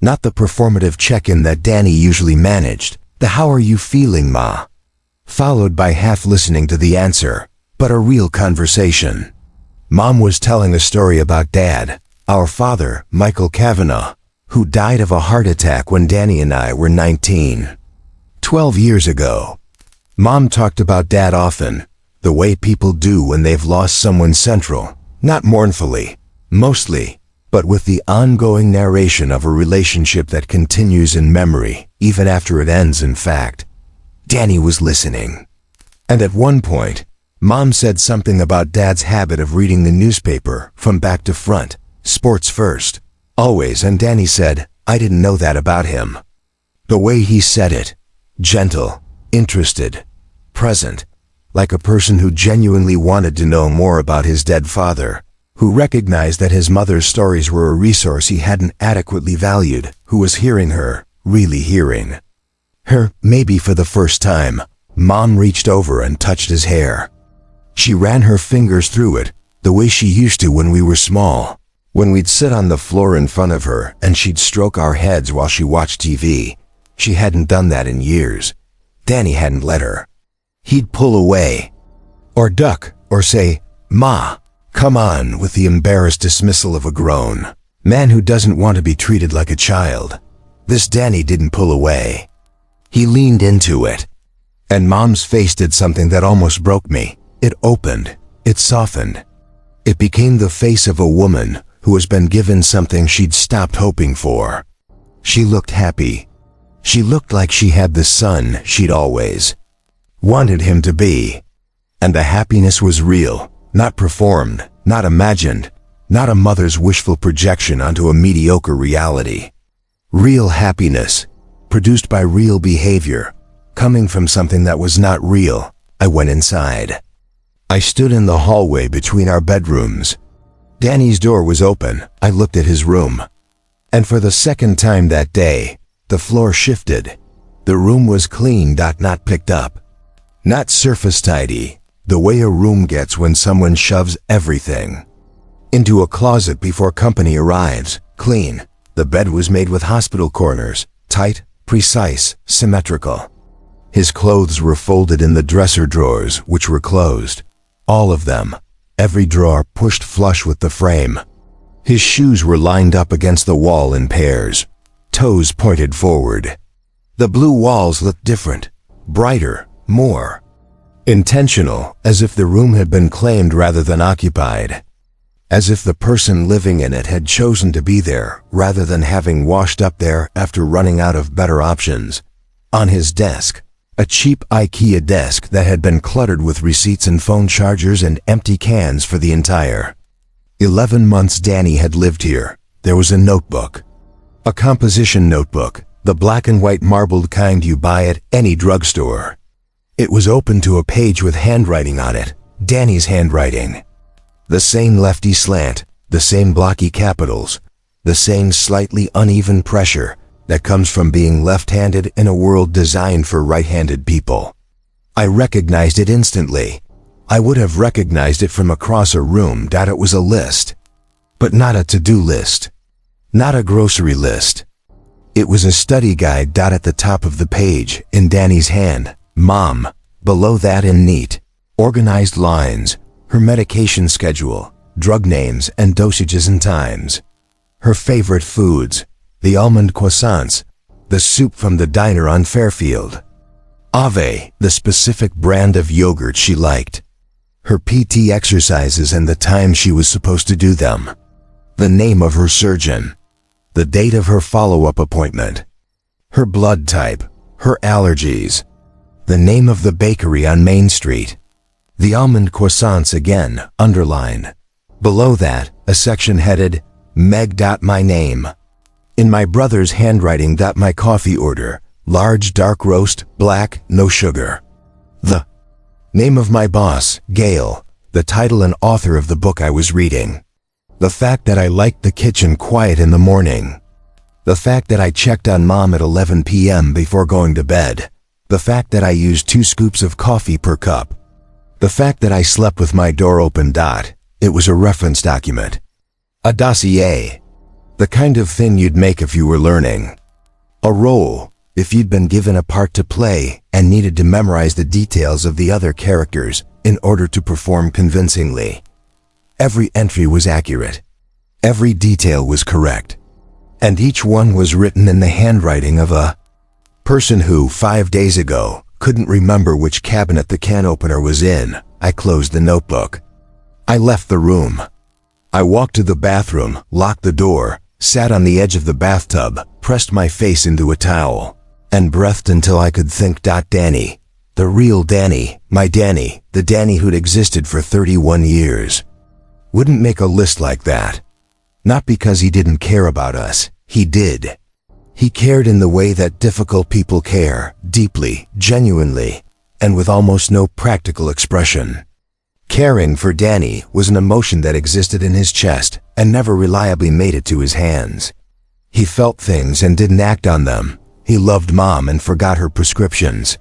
Not the performative check-in that Danny usually managed, the "How are you feeling, Ma?" followed by half listening to the answer, but a real conversation. Mom was telling a story about Dad, our father, Michael Kavanaugh, who died of a heart attack when Danny and I were 19. 12 years ago. Mom talked about Dad often, the way people do when they've lost someone central, not mournfully, mostly, but with the ongoing narration of a relationship that continues in memory, even after it ends in fact. Danny was listening. And at one point, Mom said something about Dad's habit of reading the newspaper from back to front, sports first, always, and Danny said, I didn't know that about him. The way he said it, gentle, interested, present, like a person who genuinely wanted to know more about his dead father, who recognized that his mother's stories were a resource he hadn't adequately valued, who was hearing her, really hearing her. Maybe for the first time, Mom reached over and touched his hair. She ran her fingers through it, the way she used to when we were small, when we'd sit on the floor in front of her and she'd stroke our heads while she watched TV. She hadn't done that in years. Danny hadn't let her. He'd pull away, or duck, or say, Ma, come on, with the embarrassed dismissal of a grown man who doesn't want to be treated like a child. This Danny didn't pull away. He leaned into it. And Mom's face did something that almost broke me. It opened. It softened. It became the face of a woman who has been given something she'd stopped hoping for. She looked happy. She looked like she had the son she'd always wanted him to be. And the happiness was real, not performed, not imagined, not a mother's wishful projection onto a mediocre reality. Real happiness, produced by real behavior, coming from something that was not real. I went inside. I stood in the hallway between our bedrooms. Danny's door was open. I looked at his room. And for the second time that day, the floor shifted. The room was clean, not picked up. Not surface tidy, the way a room gets when someone shoves everything into a closet before company arrives. Clean. The bed was made with hospital corners, tight, precise, symmetrical. His clothes were folded in the dresser drawers, which were closed. All of them. Every drawer pushed flush with the frame. His shoes were lined up against the wall in pairs. Toes pointed forward. The blue walls looked different, brighter, more intentional, as if the room had been claimed rather than occupied. As if the person living in it had chosen to be there rather than having washed up there after running out of better options. On his desk, a cheap IKEA desk that had been cluttered with receipts and phone chargers and empty cans for the entire 11 months Danny had lived here. There was a notebook. A composition notebook, the black and white marbled kind you buy at any drugstore. It was open to a page with handwriting on it, Danny's handwriting. The same lefty slant, the same blocky capitals, the same slightly uneven pressure that comes from being left-handed in a world designed for right-handed people. I recognized it instantly. I would have recognized it from across a room. It was a list, but not a to-do list, not a grocery list. It was a study guide. At the top of the page, in Danny's hand, Mom. Below that, in neat, organized lines, her medication schedule, drug names and dosages and times. Her favorite foods, the almond croissants, the soup from the diner on Fairfield. Ave, the specific brand of yogurt she liked. Her PT exercises and the time she was supposed to do them. The name of her surgeon. The date of her follow-up appointment. Her blood type, her allergies. The name of the bakery on Main Street. The almond croissants again, underlined. Below that, a section headed, Meg. My name. In my brother's handwriting. My coffee order, large dark roast, black, no sugar. The name of my boss, Gail, the title and author of the book I was reading. The fact that I liked the kitchen quiet in the morning. The fact that I checked on Mom at 11 p.m. before going to bed. The fact that I used 2 scoops of coffee per cup. The fact that I slept with my door open. It was a reference document. A dossier. The kind of thing you'd make if you were learning a role, if you'd been given a part to play and needed to memorize the details of the other characters in order to perform convincingly. Every entry was accurate. Every detail was correct. And each one was written in the handwriting of a person who, 5 days ago, couldn't remember which cabinet the can opener was in. I closed the notebook. I left the room. I walked to the bathroom, locked the door, sat on the edge of the bathtub, pressed my face into a towel, and breathed until I could think. Danny. The real Danny, my Danny, the Danny who'd existed for 31 years. Wouldn't make a list like that. Not because he didn't care about us, he did. He cared in the way that difficult people care, deeply, genuinely, and with almost no practical expression. Caring for Danny was an emotion that existed in his chest and never reliably made it to his hands. He felt things and didn't act on them. He loved Mom and forgot her prescriptions.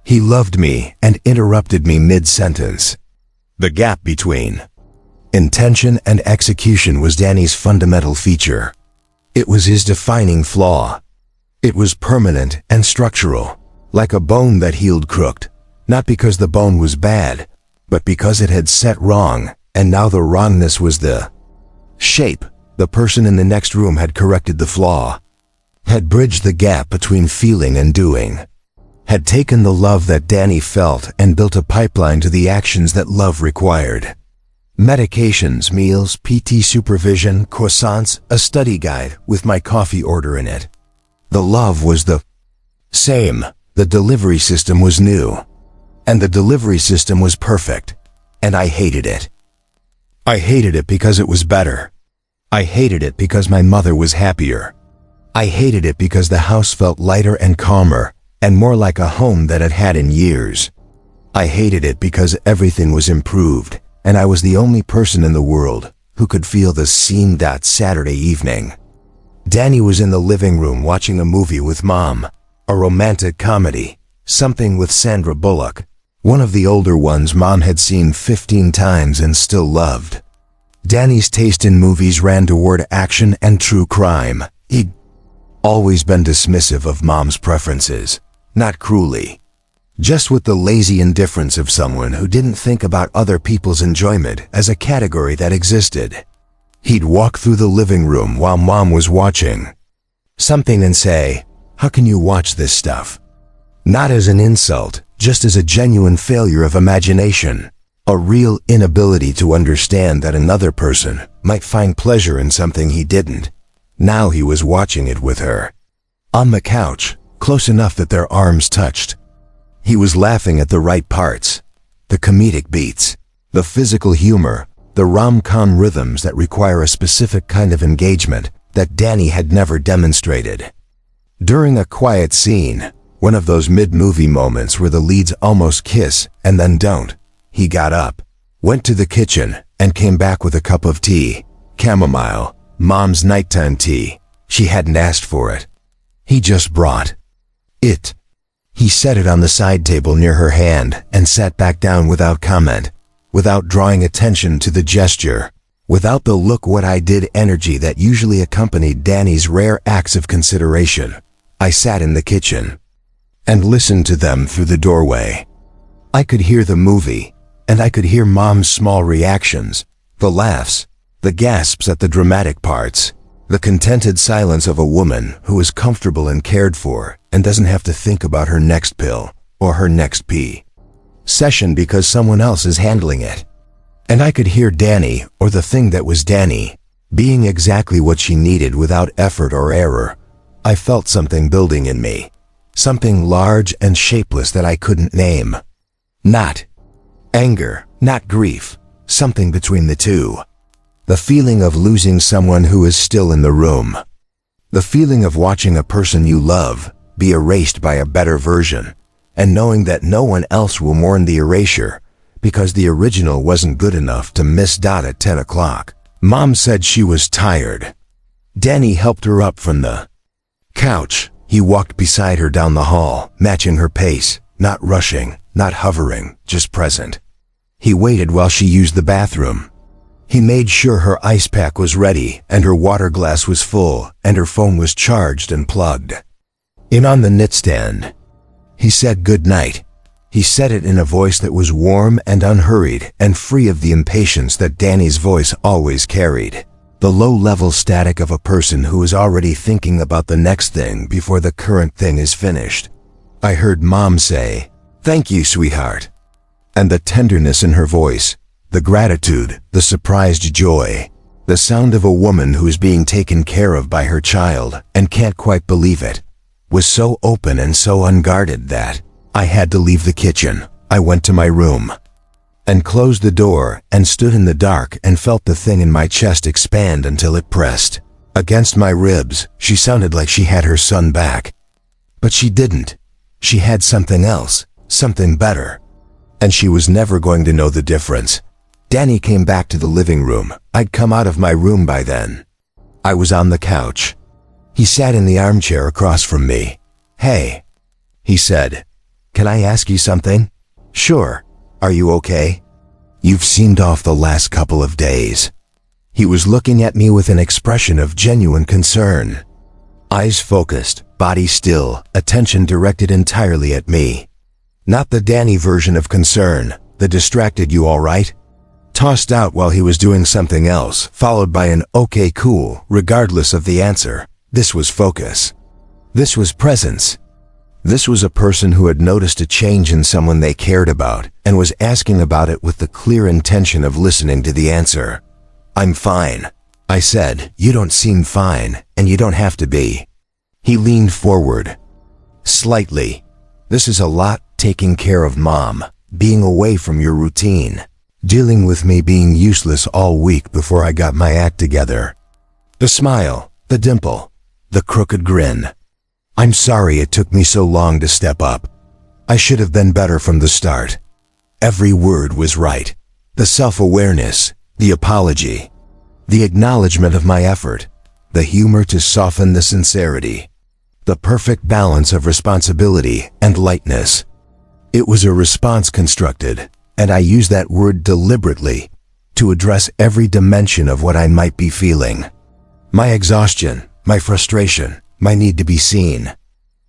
He loved me and interrupted me mid-sentence. The gap between intention and execution was Danny's fundamental feature. It was his defining flaw. It was permanent and structural, like a bone that healed crooked, not because the bone was bad, but because it had set wrong, and now the wrongness was the shape. The person in the next room had corrected the flaw, had bridged the gap between feeling and doing, had taken the love that Danny felt and built a pipeline to the actions that love required. Medications, meals, PT supervision, croissants, a study guide with my coffee order in it. The love was the same. The delivery system was new. And the delivery system was perfect. And I hated it. I hated it because it was better. I hated it because my mother was happier. I hated it because the house felt lighter and calmer, and more like a home that it had in years. I hated it because everything was improved, and I was the only person in the world who could feel the scene. That Saturday evening, Danny was in the living room watching a movie with Mom, a romantic comedy, something with Sandra Bullock, one of the older ones Mom had seen 15 times and still loved. Danny's taste in movies ran toward action and true crime. He'd always been dismissive of Mom's preferences, not cruelly, just with the lazy indifference of someone who didn't think about other people's enjoyment as a category that existed. He'd walk through the living room while Mom was watching something and say, "How can you watch this stuff?" Not as an insult, just as a genuine failure of imagination, a real inability to understand that another person might find pleasure in something he didn't. Now he was watching it with her, on the couch, close enough that their arms touched. He was laughing at the right parts, the comedic beats, the physical humor, the rom-com rhythms that require a specific kind of engagement that Danny had never demonstrated. During a quiet scene, one of those mid-movie moments where the leads almost kiss and then don't, he got up, went to the kitchen, and came back with a cup of tea, chamomile, Mom's nighttime tea. She hadn't asked for it. He just brought it. He set it on the side table near her hand and sat back down without comment, without drawing attention to the gesture, without the "look what I did" energy that usually accompanied Danny's rare acts of consideration. I sat in the kitchen and listened to them through the doorway. I could hear the movie, and I could hear Mom's small reactions, the laughs, the gasps at the dramatic parts, the contented silence of a woman who is comfortable and cared for and doesn't have to think about her next pill or her next pee session because someone else is handling it. And I could hear Danny, or the thing that was Danny, being exactly what she needed without effort or error. I felt something building in me, something large and shapeless that I couldn't name. Not anger, not grief, something between the two. The feeling of losing someone who is still in the room. The feeling of watching a person you love be erased by a better version, and knowing that no one else will mourn the erasure because the original wasn't good enough to miss dot at 10 o'clock. Mom said she was tired. Danny helped her up from the couch. He walked beside her down the hall, matching her pace, not rushing, not hovering, just present. He waited while she used the bathroom. He made sure her ice pack was ready and her water glass was full and her phone was charged and plugged in on the nightstand. He said good night. He said it in a voice that was warm and unhurried and free of the impatience that Danny's voice always carried, the low-level static of a person who is already thinking about the next thing before the current thing is finished. I heard Mom say, "Thank you, sweetheart," and the tenderness in her voice, the gratitude, the surprised joy. The sound of a woman who is being taken care of by her child and can't quite believe it was so open and so unguarded that I had to leave the kitchen. I went to my room and closed the door and stood in the dark and felt the thing in my chest expand until it pressed against my ribs. She sounded like she had her son back, but she didn't. She had something else, something better, and she was never going to know the difference. Danny came back to the living room. I'd come out of my room by then. I was on the couch. He sat in the armchair across from me. "Hey," he said, "can I ask you something?" "Sure. Are you okay? You've seemed off the last couple of days." He was looking at me with an expression of genuine concern. Eyes focused, body still, attention directed entirely at me. Not the Danny version of concern, the distracted "you all right?" tossed out while he was doing something else, followed by an "okay, cool," regardless of the answer. This was focus. This was presence. This was a person who had noticed a change in someone they cared about and was asking about it with the clear intention of listening to the answer. "I'm fine," I said. "You don't seem fine, and you don't have to be." He leaned forward. "Slightly. This is a lot, taking care of Mom, being away from your routine, dealing with me being useless all week before I got my act together." The smile, the dimple, the crooked grin. "I'm sorry it took me so long to step up. I should have been better from the start." Every word was right. The self-awareness, the apology, the acknowledgement of my effort, the humor to soften the sincerity, the perfect balance of responsibility and lightness. It was a response constructed, and I use that word deliberately, to address every dimension of what I might be feeling. My exhaustion, my frustration, my need to be seen,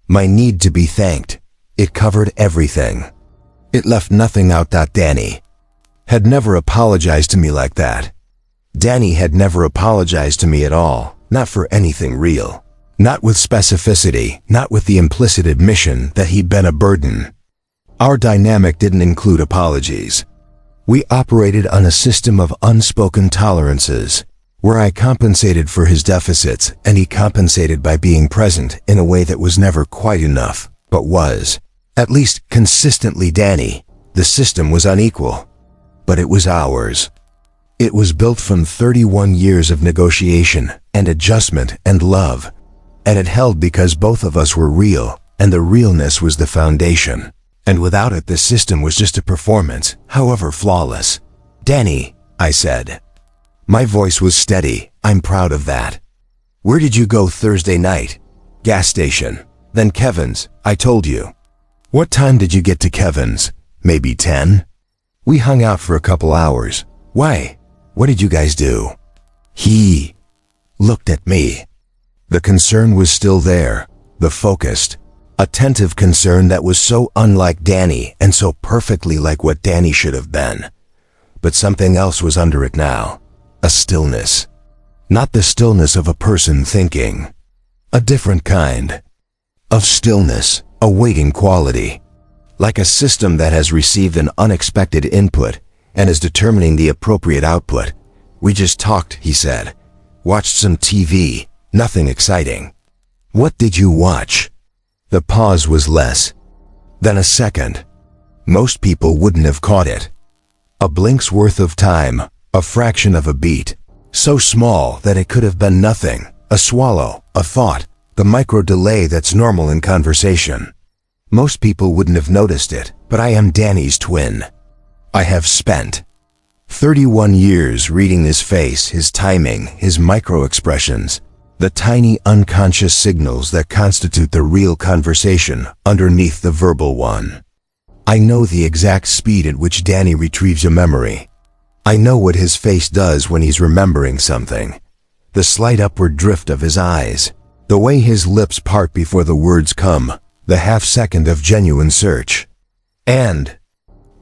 my need to be thanked. It covered everything. It left nothing out. Danny had never apologized to me like that. Danny had never apologized to me at all, not for anything real, not with specificity, not with the implicit admission that he'd been a burden. Our dynamic didn't include apologies. We operated on a system of unspoken tolerances, where I compensated for his deficits and he compensated by being present in a way that was never quite enough, but was, at least consistently Danny. The system was unequal, but it was ours. It was built from 31 years of negotiation and adjustment and love, and it held because both of us were real, and the realness was the foundation. And without it, the system was just a performance, however flawless. "Danny," I said. My voice was steady. "I'm proud of that. Where did you go Thursday night?" "Gas station. Then Kevin's, I told you." "What time did you get to Kevin's?" "Maybe 10. We hung out for a couple hours." "Why? What did you guys do?" He looked at me. The concern was still there, the focused, attentive concern that was so unlike Danny and so perfectly like what Danny should have been. But something else was under it now. A stillness. Not the stillness of a person thinking. A different kind of stillness, a waiting quality. Like a system that has received an unexpected input and is determining the appropriate output. "We just talked," he said. "Watched some TV, nothing exciting." "What did you watch?" The pause was less than a second. Most people wouldn't have caught it. A blink's worth of time, a fraction of a beat, so small that it could have been nothing, a swallow, a thought, the micro delay that's normal in conversation. Most people wouldn't have noticed it, but I am Danny's twin. I have spent 31 years reading his face, his timing, his micro-expressions, the tiny unconscious signals that constitute the real conversation underneath the verbal one. I know the exact speed at which Danny retrieves a memory. I know what his face does when he's remembering something. The slight upward drift of his eyes, the way his lips part before the words come, the half-second of genuine search. And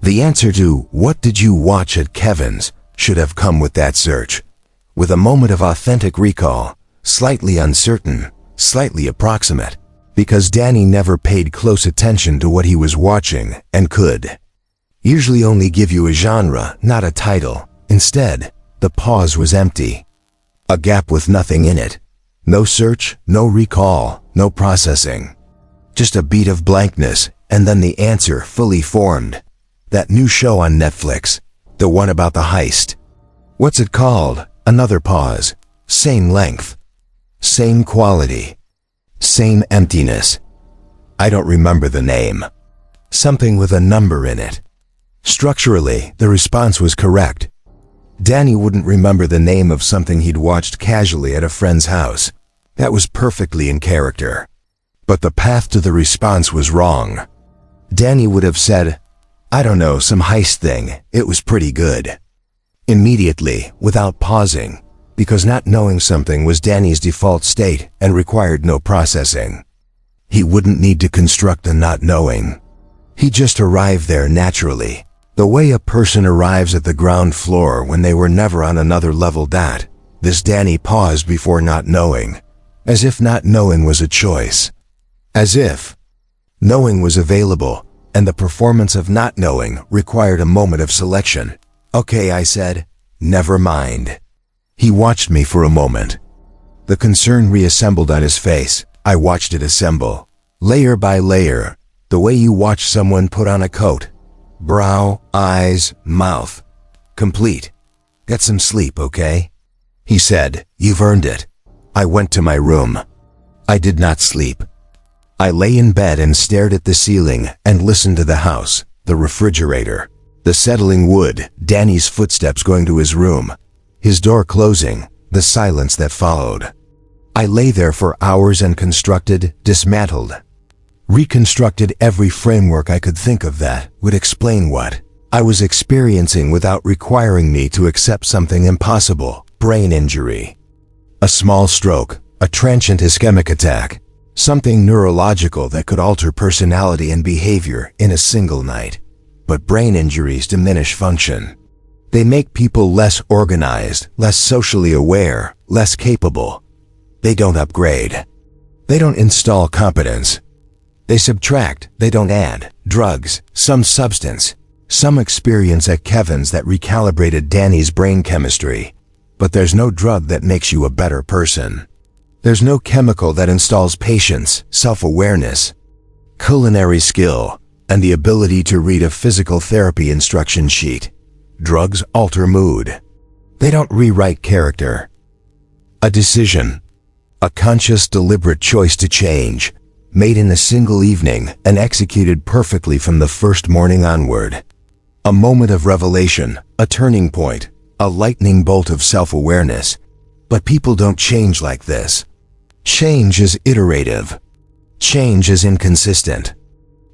the answer to "what did you watch at Kevin's" should have come with that search, with a moment of authentic recall, slightly uncertain, slightly approximate, because Danny never paid close attention to what he was watching and could usually only give you a genre, not a title. Instead, the pause was empty. A gap with nothing in it. No search, no recall, no processing. Just a beat of blankness, and then the answer fully formed. That new show on Netflix. The one about the heist. What's it called? Another pause. Same length. Same quality. Same emptiness. I don't remember the name. Something with a number in it. Structurally, the response was correct. Danny wouldn't remember the name of something he'd watched casually at a friend's house. That was perfectly in character. But the path to the response was wrong. Danny would have said, I don't know, some heist thing. It was pretty good. Immediately, without pausing, because not knowing something was Danny's default state and required no processing. He wouldn't need to construct the not knowing. He just arrived there naturally, the way a person arrives at the ground floor when they were never on another level. This Danny paused before not knowing, as if not knowing was a choice. As if knowing was available, and the performance of not knowing required a moment of selection. Okay, I said, never mind. He watched me for a moment. The concern reassembled on his face. I watched it assemble, layer by layer, the way you watch someone put on a coat. Brow, eyes, mouth. Complete. Get some sleep, okay? He said, you've earned it. I went to my room. I did not sleep. I lay in bed and stared at the ceiling and listened to the house, the refrigerator, the settling wood, Danny's footsteps going to his room, his door closing, the silence that followed. I lay there for hours and constructed, dismantled, reconstructed every framework I could think of that would explain what I was experiencing without requiring me to accept something impossible. Brain injury. A small stroke, a transient ischemic attack, something neurological that could alter personality and behavior in a single night. But brain injuries diminish function. They make people less organized, less socially aware, less capable. They don't upgrade. They don't install competence. They subtract, they don't add. Drugs, some substance, some experience at Kevin's that recalibrated Danny's brain chemistry. But there's no drug that makes you a better person. There's no chemical that installs patience, self-awareness, culinary skill, and the ability to read a physical therapy instruction sheet. Drugs alter mood. They don't rewrite character. A decision, a conscious, deliberate choice to change, made in a single evening and executed perfectly from the first morning onward. A moment of revelation, a turning point, a lightning bolt of self-awareness. But people don't change like this. Change is iterative. Change is inconsistent.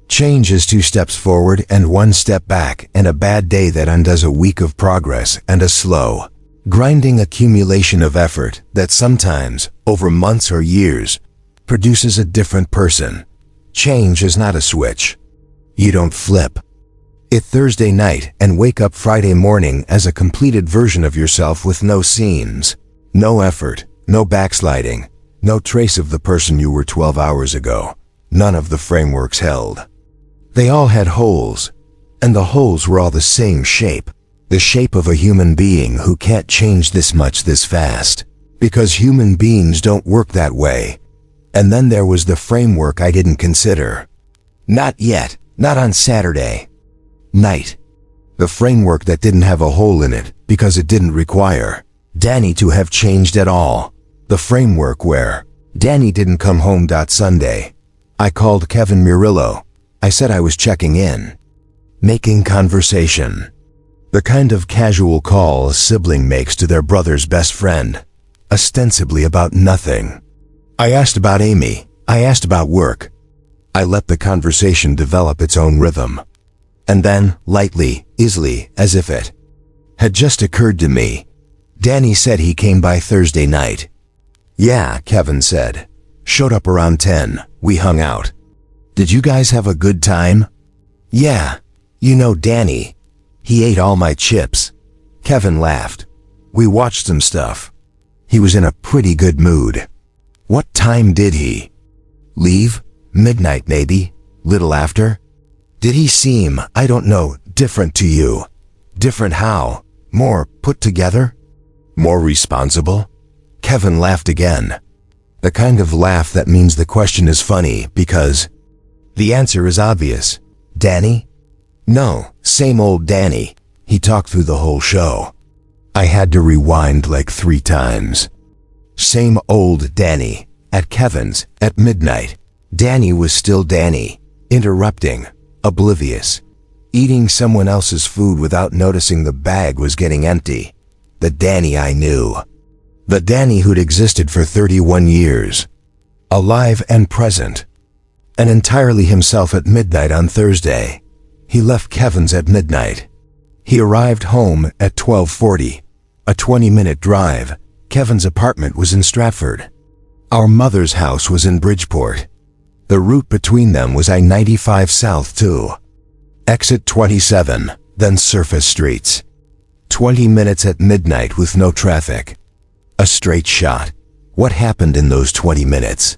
Change is 2 steps forward and 1 step back, and a bad day that undoes a week of progress, and a slow, grinding accumulation of effort that sometimes, over months or years, produces a different person. Change is not a switch. You don't flip it Thursday night and wake up Friday morning as a completed version of yourself with no seams, no effort, no backsliding, no trace of the person you were 12 hours ago. None of the frameworks held. They all had holes, and the holes were all the same shape. The shape of a human being who can't change this much this fast, because human beings don't work that way. And then there was the framework I didn't consider. Not yet, not on Saturday night. The framework that didn't have a hole in it because it didn't require Danny to have changed at all. The framework where Danny didn't come home. Sunday. I called Kevin Murillo. I said I was checking in. Making conversation. The kind of casual call a sibling makes to their brother's best friend, ostensibly about nothing. I asked about Amy. I asked about work. I let the conversation develop its own rhythm. And then, lightly, easily, as if it had just occurred to me, Danny said he came by Thursday night. Yeah, Kevin said. Showed up around 10. We hung out. Did you guys have a good time? Yeah. You know Danny. He ate all my chips. Kevin laughed. We watched some stuff. He was in a pretty good mood. What time did he leave? Midnight maybe? Little after? Did he seem, I don't know, different to you? Different how? More put together? More responsible? Kevin laughed again. The kind of laugh that means the question is funny because the answer is obvious. Danny? No, same old Danny. He talked through the whole show. I had to rewind like 3 times. Same old Danny. At Kevin's, at midnight. Danny was still Danny. Interrupting. Oblivious. Eating someone else's food without noticing the bag was getting empty. The Danny I knew. The Danny who'd existed for 31 years. Alive and present. And entirely himself at midnight on Thursday. He left Kevin's at midnight. He arrived home at 12:40. A 20-minute drive. Kevin's apartment was in Stratford. Our mother's house was in Bridgeport. The route between them was I-95 South too. Exit 27, then surface streets. 20 minutes at midnight with no traffic. A straight shot. What happened in those 20 minutes?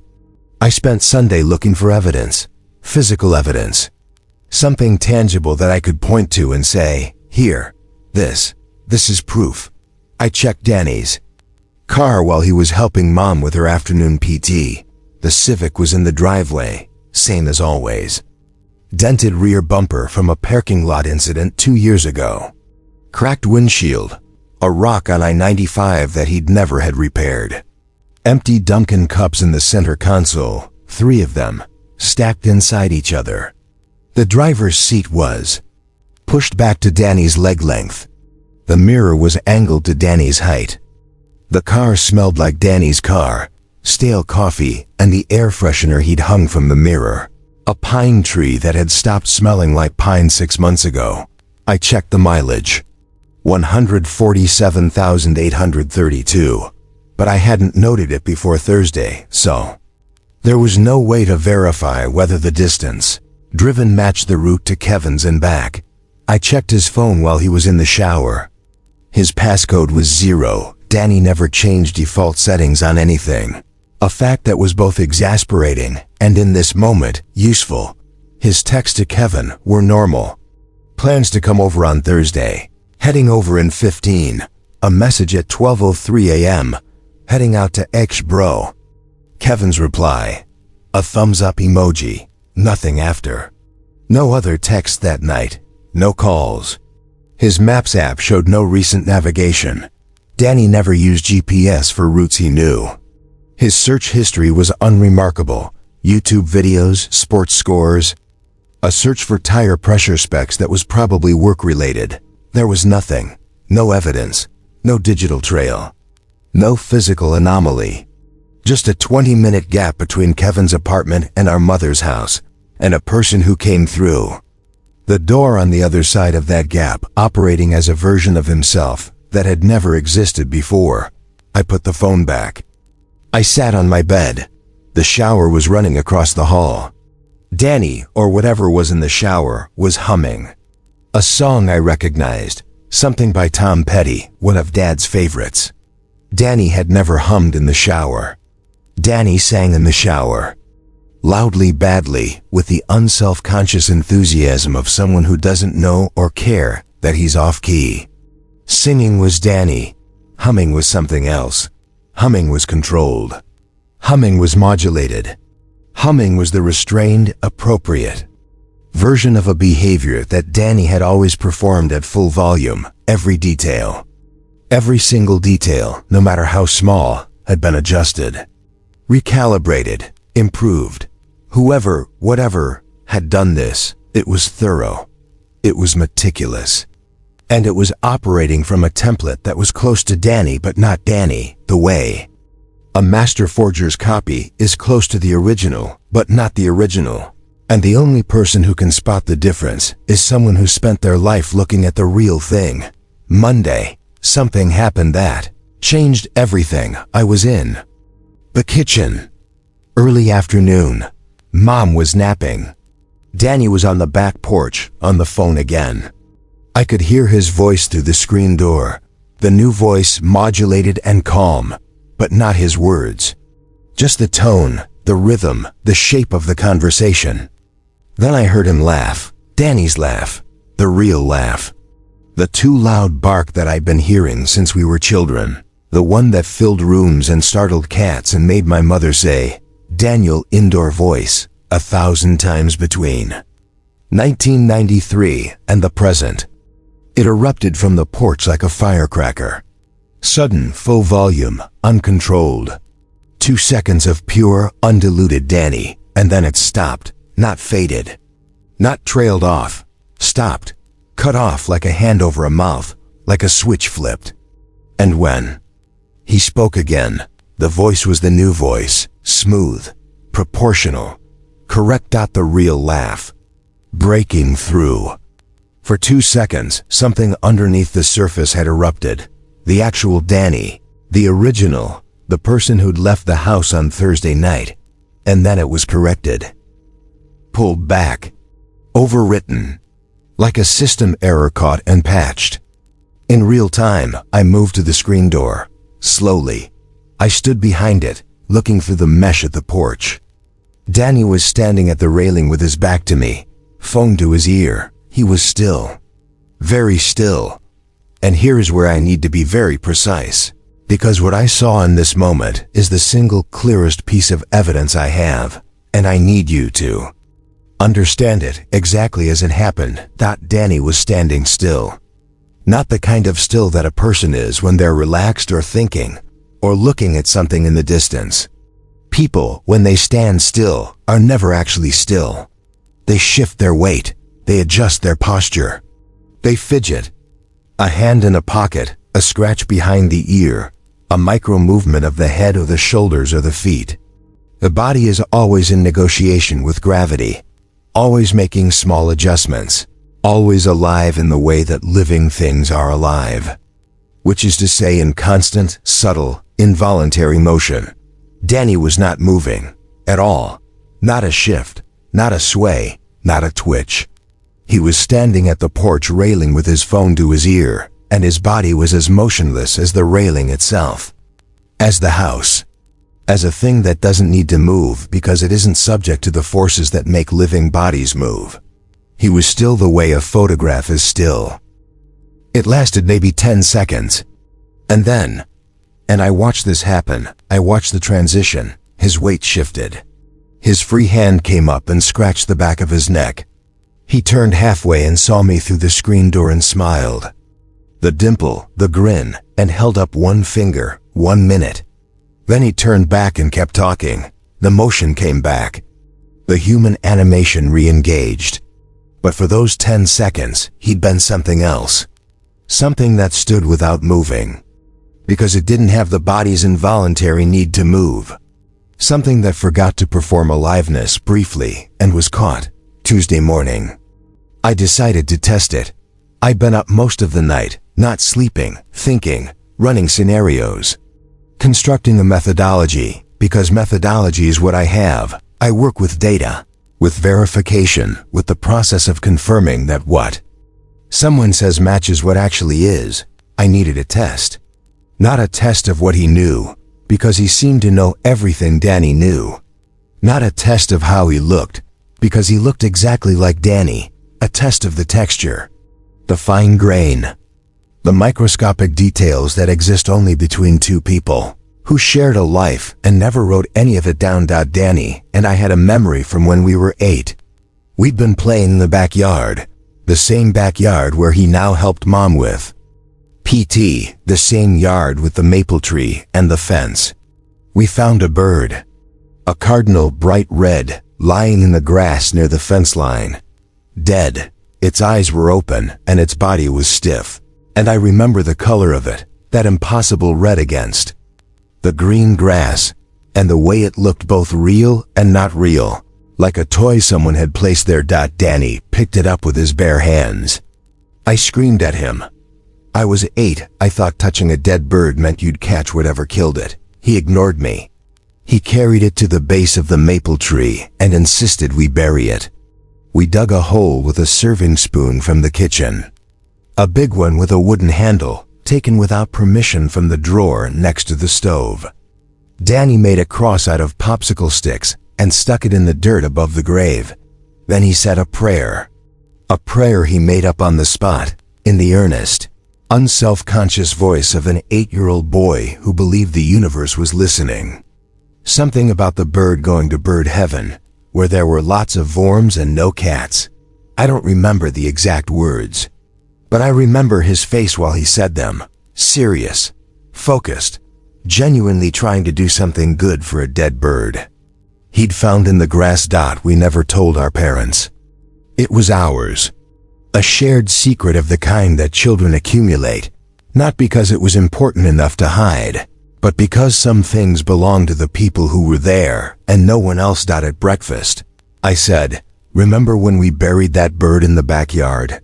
I spent Sunday looking for evidence. Physical evidence. Something tangible that I could point to and say, here, this is proof. I checked Danny's car while he was helping Mom with her afternoon PT. The Civic was in the driveway, same as always. Dented rear bumper from a parking lot incident 2 years ago. Cracked windshield. A rock on I-95 that he'd never had repaired. Empty Dunkin' cups in the center console, 3 of them, stacked inside each other. The driver's seat was pushed back to Danny's leg length. The mirror was angled to Danny's height. The car smelled like Danny's car, stale coffee and the air freshener he'd hung from the mirror. A pine tree that had stopped smelling like pine 6 months ago. I checked the mileage. 147,832. But I hadn't noted it before Thursday, so there was no way to verify whether the distance driven matched the route to Kevin's and back. I checked his phone while he was in the shower. His passcode was 0. Danny never changed default settings on anything. A fact that was both exasperating and in this moment, useful. His texts to Kevin were normal. Plans to come over on Thursday. Heading over in 15. A message at 12:03 a.m. Heading out to X bro. Kevin's reply. A thumbs up emoji. Nothing after. No other text that night. No calls. His Maps app showed no recent navigation. Danny never used GPS for routes he knew. His search history was unremarkable. YouTube videos, sports scores. A search for tire pressure specs that was probably work-related. There was nothing. No evidence. No digital trail. No physical anomaly. Just a 20-minute gap between Kevin's apartment and our mother's house, and a person who came through. The door on the other side of that gap operating as a version of himself that had never existed before. I put the phone back. I sat on my bed. The shower was running across the hall. Danny, or whatever was in the shower, was humming. A song I recognized, something by Tom Petty, one of Dad's favorites. Danny had never hummed in the shower. Danny sang in the shower. Loudly, badly, with the unself-conscious enthusiasm of someone who doesn't know or care that he's off-key. Singing was Danny. Humming was something else. Humming was controlled. Humming was modulated. Humming was the restrained, appropriate version of a behavior that Danny had always performed at full volume. Every detail. Every single detail, no matter how small, had been adjusted. Recalibrated. Improved. Whoever, whatever, had done this, it was thorough. It was meticulous. And it was operating from a template that was close to Danny but not Danny, the way a master forger's copy is close to the original but not the original. And the only person who can spot the difference is someone who spent their life looking at the real thing. Monday, something happened that changed everything. I was in the kitchen. Early afternoon. Mom was napping. Danny was on the back porch, on the phone again. I could hear his voice through the screen door. The new voice modulated and calm, but not his words. Just the tone, the rhythm, the shape of the conversation. Then I heard him laugh. Danny's laugh. The real laugh. The too loud bark that I'd been hearing since we were children. The one that filled rooms and startled cats and made my mother say, "Daniel, indoor voice," 1,000 times between 1993 and the present. It erupted from the porch like a firecracker. Sudden, full volume, uncontrolled. 2 seconds of pure, undiluted Danny, and then it stopped, not faded. Not trailed off, stopped, cut off like a hand over a mouth, like a switch flipped. And when he spoke again, the voice was the new voice, smooth, proportional, correct. The real laugh. Breaking through. For 2 seconds, something underneath the surface had erupted. The actual Danny, the original, the person who'd left the house on Thursday night. And then it was corrected. Pulled back. Overwritten. Like a system error caught and patched. In real time, I moved to the screen door. Slowly. I stood behind it, looking through the mesh at the porch. Danny was standing at the railing with his back to me, phone to his ear. He was still. Very still. And here is where I need to be very precise, because what I saw in this moment is the single clearest piece of evidence I have, and I need you to understand it exactly as it happened. Danny was standing still. Not the kind of still that a person is when they're relaxed or thinking, or looking at something in the distance. People, when they stand still, are never actually still. They shift their weight, they adjust their posture, they fidget. A hand in a pocket, a scratch behind the ear, a micro movement of the head or the shoulders or the feet. The body is always in negotiation with gravity, always making small adjustments, always alive in the way that living things are alive, which is to say in constant, subtle, involuntary motion. Danny was not moving, at all. Not a shift, not a sway, not a twitch. He was standing at the porch railing with his phone to his ear, and his body was as motionless as the railing itself. As the house. As a thing that doesn't need to move because it isn't subject to the forces that make living bodies move. He was still the way a photograph is still. It lasted maybe 10 seconds. And I watched this happen. I watched the transition. His weight shifted. His free hand came up and scratched the back of his neck. He turned halfway and saw me through the screen door and smiled. The dimple, the grin, and held up one finger, 1 minute. Then he turned back and kept talking. The motion came back. The human animation re-engaged. But for those 10 seconds, he'd been something else. Something that stood without moving. Because it didn't have the body's involuntary need to move. Something that forgot to perform aliveness briefly and was caught. Tuesday morning. I decided to test it. I'd been up most of the night, not sleeping, thinking, running scenarios. Constructing a methodology, because methodology is what I have. I work with data, with verification, with the process of confirming that what someone says matches what actually is. I needed a test. Not a test of what he knew, because he seemed to know everything Danny knew. Not a test of how he looked, because he looked exactly like Danny. A test of the texture, the fine grain, the microscopic details that exist only between two people who shared a life and never wrote any of it down. Danny and I had a memory from when we were 8. We'd been playing in the backyard, the same backyard where he now helped Mom with PT, the same yard with the maple tree and the fence. We found a bird, a cardinal bright red, lying in the grass near the fence line. Dead. Its eyes were open and its body was stiff. And I remember the color of it, that impossible red against the green grass, and the way it looked both real and not real, like a toy someone had placed there. Danny picked it up with his bare hands. I screamed at him. I was 8. I thought touching a dead bird meant you'd catch whatever killed it. He ignored me. He carried it to the base of the maple tree and insisted we bury it. We dug a hole with a serving spoon from the kitchen. A big one with a wooden handle, taken without permission from the drawer next to the stove. Danny made a cross out of popsicle sticks and stuck it in the dirt above the grave. Then he said a prayer. A prayer he made up on the spot, in the earnest. unself-conscious voice of an 8-year-old boy who believed the universe was listening. Something about the bird going to bird heaven, where there were lots of worms and no cats. I don't remember the exact words, but I remember his face while he said them. Serious, focused, genuinely trying to do something good for a dead bird he'd found in the grass dot we never told our parents. It was ours. A shared secret of the kind that children accumulate, not because it was important enough to hide, but because some things belong to the people who were there and no one else. At breakfast, I said, "Remember when we buried that bird in the backyard?"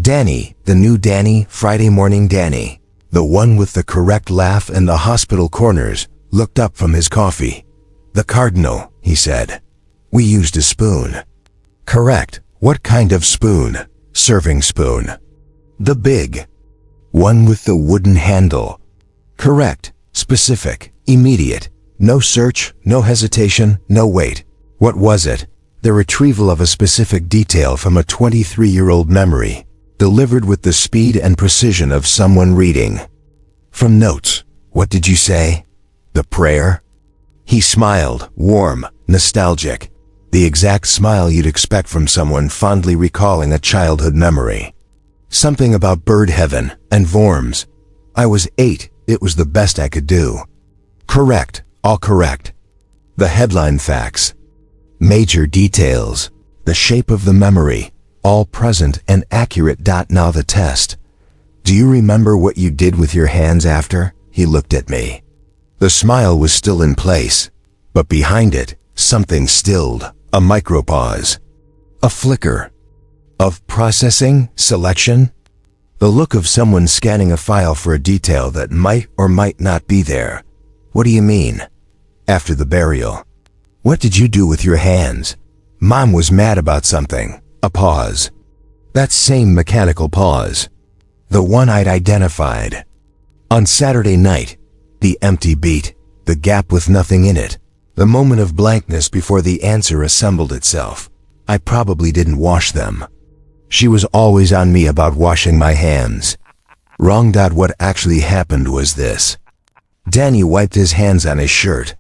Danny, the new Danny, Friday morning Danny, the one with the correct laugh and the hospital corners, looked up from his coffee. "The cardinal," he said. "We used a spoon." "Correct. What kind of spoon?" "Serving spoon." "The big one with the wooden handle." "Correct. Specific. Immediate. No search, no hesitation, no wait." "What was it?" "The retrieval of a specific detail from a 23-year-old memory, delivered with the speed and precision of someone reading from notes." "What did you say?" "The prayer." He smiled, warm, nostalgic, the exact smile you'd expect from someone fondly recalling a childhood memory. "Something about bird heaven and worms." "I was 8, it was the best I could do." "Correct, all correct." The headline facts, major details, the shape of the memory, all present and accurate. Now the test. "Do you remember what you did with your hands after?" He looked at me. The smile was still in place, but behind it, something stilled, a micropause, a flicker of processing, selection, the look of someone scanning a file for a detail that might or might not be there. "What do you mean?" "After the burial. What did you do with your hands?" "Mom was mad about something." A pause. That same mechanical pause. The one I'd identified. On Saturday night, the empty beat, the gap with nothing in it, the moment of blankness before the answer assembled itself. I probably didn't wash them. She was always on me about washing my hands. Wrong. What actually happened was this. Danny wiped his hands on his shirt.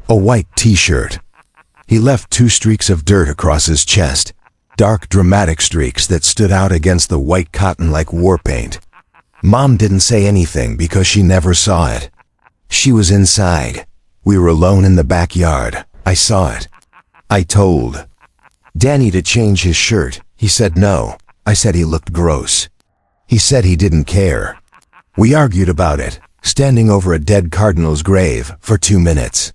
A white t-shirt. He left 2 streaks of dirt across his chest, dark dramatic streaks that stood out against the white cotton like war paint. Mom didn't say anything because she never saw it. She was inside. We were alone in the backyard. I saw it. I told Danny to change his shirt. He said no. I said he looked gross. He said he didn't care. We argued about it, standing over a dead cardinal's grave for 2 minutes.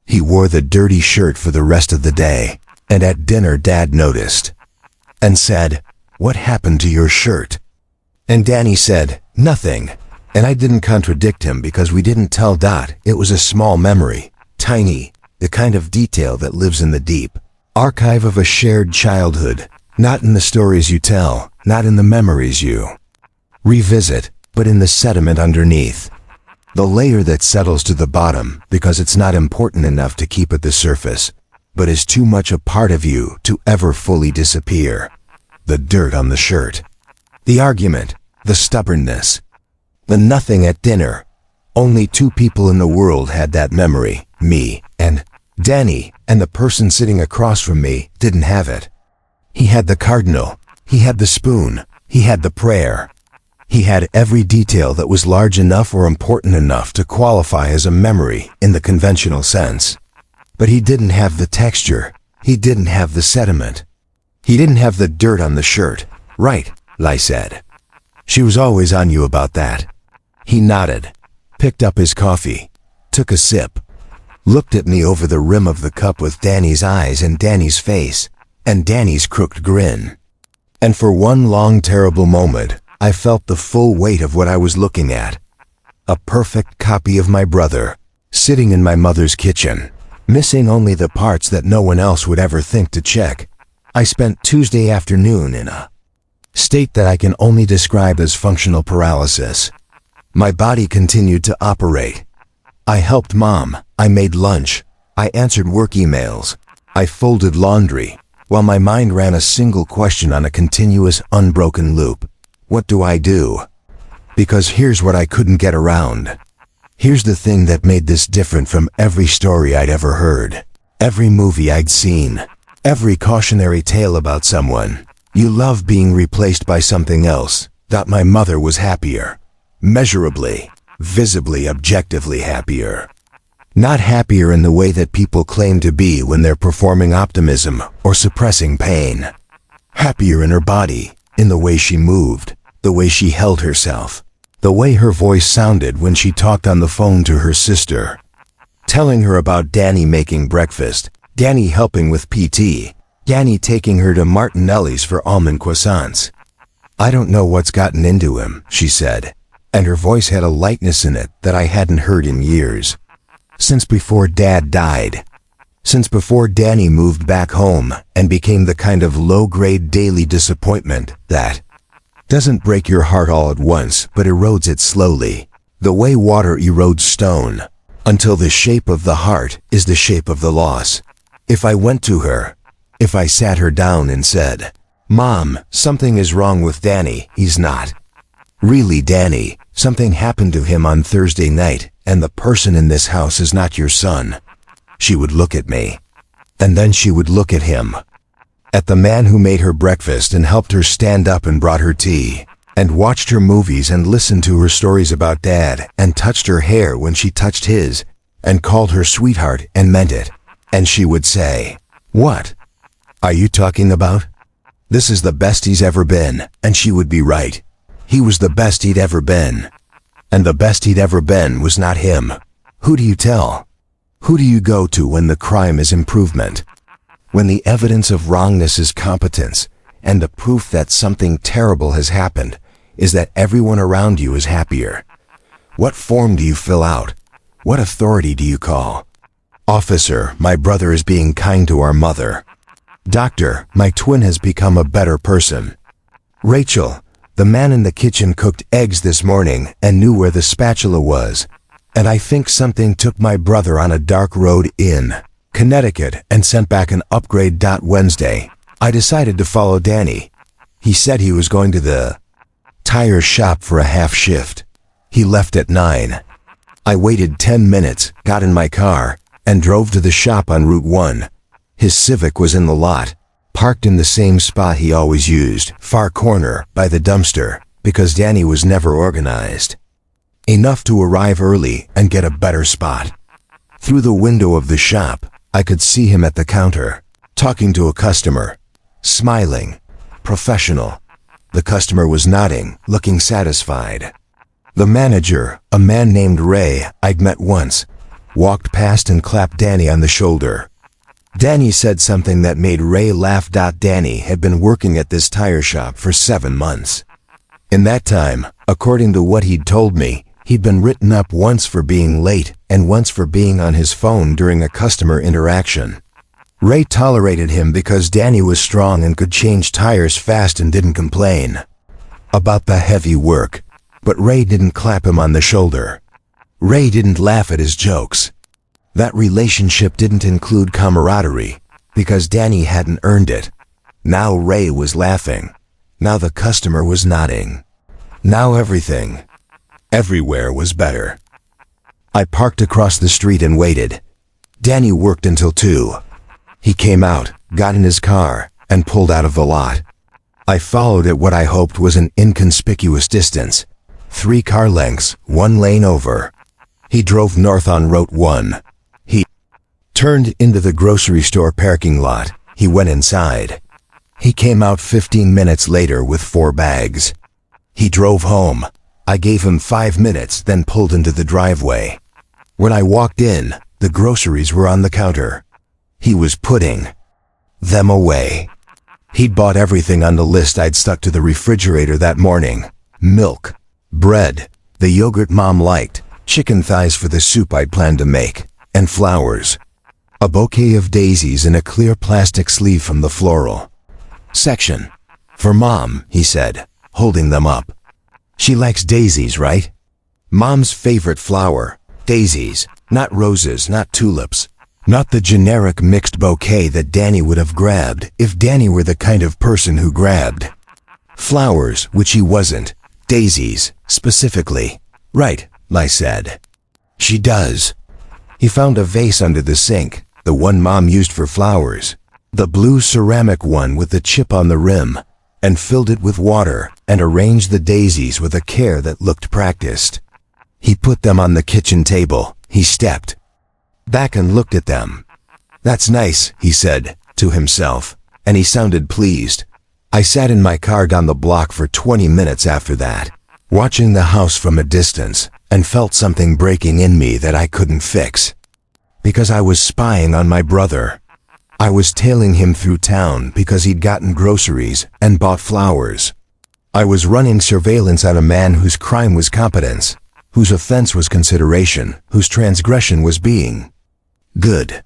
He wore the dirty shirt for the rest of the day, and at dinner Dad noticed and said, "What happened to your shirt?" And Danny said, "Nothing." And I didn't contradict him because we didn't tell Dot. It was a small memory, tiny, the kind of detail that lives in the deep archive of a shared childhood, not in the stories you tell, not in the memories you revisit, but in the sediment underneath. The layer that settles to the bottom because it's not important enough to keep at the surface, but is too much a part of you to ever fully disappear. The dirt on the shirt. The argument, the stubbornness, the nothing at dinner. Only 2 people in the world had that memory, me and Danny, and the person sitting across from me didn't have it. He had the cardinal, he had the spoon, he had the prayer. He had every detail that was large enough or important enough to qualify as a memory in the conventional sense. But he didn't have the texture, he didn't have the sediment. He didn't have the dirt on the shirt. "Right," I said. "She was always on you about that." He nodded, picked up his coffee, took a sip, looked at me over the rim of the cup with Danny's eyes and Danny's face, and Danny's crooked grin. And for one long terrible moment, I felt the full weight of what I was looking at. A perfect copy of my brother, sitting in my mother's kitchen, missing only the parts that no one else would ever think to check. I spent Tuesday afternoon in a state that I can only describe as functional paralysis. My body continued to operate. I helped Mom, I made lunch, I answered work emails, I folded laundry, while my mind ran a single question on a continuous, unbroken loop. What do I do? Because here's what I couldn't get around. Here's the thing that made this different from every story I'd ever heard, every movie I'd seen, every cautionary tale about someone you love being replaced by something else. That my mother was happier. Measurably, visibly, objectively happier. Not happier in the way that people claim to be when they're performing optimism or suppressing pain. Happier in her body, in the way she moved, the way she held herself, the way her voice sounded when she talked on the phone to her sister, telling her about Danny making breakfast, Danny helping with PT, Danny taking her to Martinelli's for almond croissants. "I don't know what's gotten into him," she said, and her voice had a lightness in it that I hadn't heard in years. Since before Dad died. Since before Danny moved back home and became the kind of low-grade daily disappointment that doesn't break your heart all at once but erodes it slowly, the way water erodes stone, until the shape of the heart is the shape of the loss. If I went to her, if I sat her down and said, "Mom, something is wrong with Danny, he's not really Danny, something happened to him on Thursday night, and the person in this house is not your son," she would look at me. And then she would look at him. At the man who made her breakfast and helped her stand up and brought her tea, and watched her movies and listened to her stories about Dad, and touched her hair when she touched his, and called her sweetheart and meant it. And she would say, "What are you talking about? This is the best he's ever been," and she would be right. He was the best he'd ever been. And the best he'd ever been was not him. Who do you tell? Who do you go to when the crime is improvement? When the evidence of wrongness is competence, and the proof that something terrible has happened is that everyone around you is happier? What form do you fill out? What authority do you call? Officer, my brother is being kind to our mother. Doctor, my twin has become a better person. Rachel, the man in the kitchen cooked eggs this morning and knew where the spatula was. And I think something took my brother on a dark road in Connecticut and sent back an upgrade. Wednesday, I decided to follow Danny. He said he was going to the tire shop for a half shift. He left at 9. I waited 10 minutes, got in my car, and drove to the shop on Route 1. His Civic was in the lot, parked in the same spot he always used, far corner, by the dumpster, because Danny was never organized enough to arrive early and get a better spot. Through the window of the shop, I could see him at the counter, talking to a customer, smiling, professional. The customer was nodding, looking satisfied. The manager, a man named Ray I'd met once, walked past and clapped Danny on the shoulder. Danny said something that made Ray laugh. Danny had been working at this tire shop for 7 months. In that time, according to what he'd told me, he'd been written up once for being late and once for being on his phone during a customer interaction. Ray tolerated him because Danny was strong and could change tires fast and didn't complain about the heavy work. But Ray didn't clap him on the shoulder. Ray didn't laugh at his jokes. That relationship didn't include camaraderie, because Danny hadn't earned it. Now Ray was laughing. Now the customer was nodding. Now everything, everywhere was better. I parked across the street and waited. Danny worked until 2. He came out, got in his car, and pulled out of the lot. I followed at what I hoped was an inconspicuous distance. 3 car lengths, 1 lane over. He drove north on Route 1. He turned into the grocery store parking lot. He went inside. He came out 15 minutes later with 4 bags. He drove home. I gave him 5 minutes, then pulled into the driveway. When I walked in, the groceries were on the counter. He was putting them away. He'd bought everything on the list I'd stuck to the refrigerator that morning. Milk, bread, the yogurt Mom liked, chicken thighs for the soup I'd planned to make, and flowers. A bouquet of daisies in a clear plastic sleeve from the floral section. "For Mom," he said, holding them up. "She likes daisies, right? Mom's favorite flower. Daisies, not roses, not tulips. Not the generic mixed bouquet that Danny would have grabbed if Danny were the kind of person who grabbed flowers, which he wasn't. Daisies, specifically. Right, I said. She does. He found a vase under the sink, the one Mom used for flowers, the blue ceramic one with the chip on the rim, and filled it with water and arranged the daisies with a care that looked practiced. He put them on the kitchen table. He stepped back and looked at them. "That's nice," he said to himself, and he sounded pleased. I sat in my car down the block for 20 minutes after that, watching the house from a distance, and felt something breaking in me that I couldn't fix. Because I was spying on my brother. I was tailing him through town because he'd gotten groceries and bought flowers. I was running surveillance on a man whose crime was competence, whose offense was consideration, whose transgression was being good.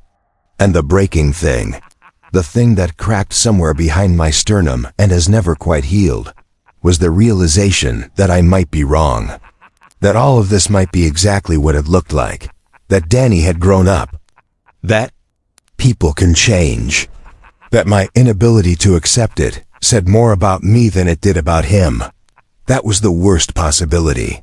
And the breaking thing, the thing that cracked somewhere behind my sternum and has never quite healed, was the realization that I might be wrong. That all of this might be exactly what it looked like. That Danny had grown up. That people can change. That my inability to accept it said more about me than it did about him. That was the worst possibility.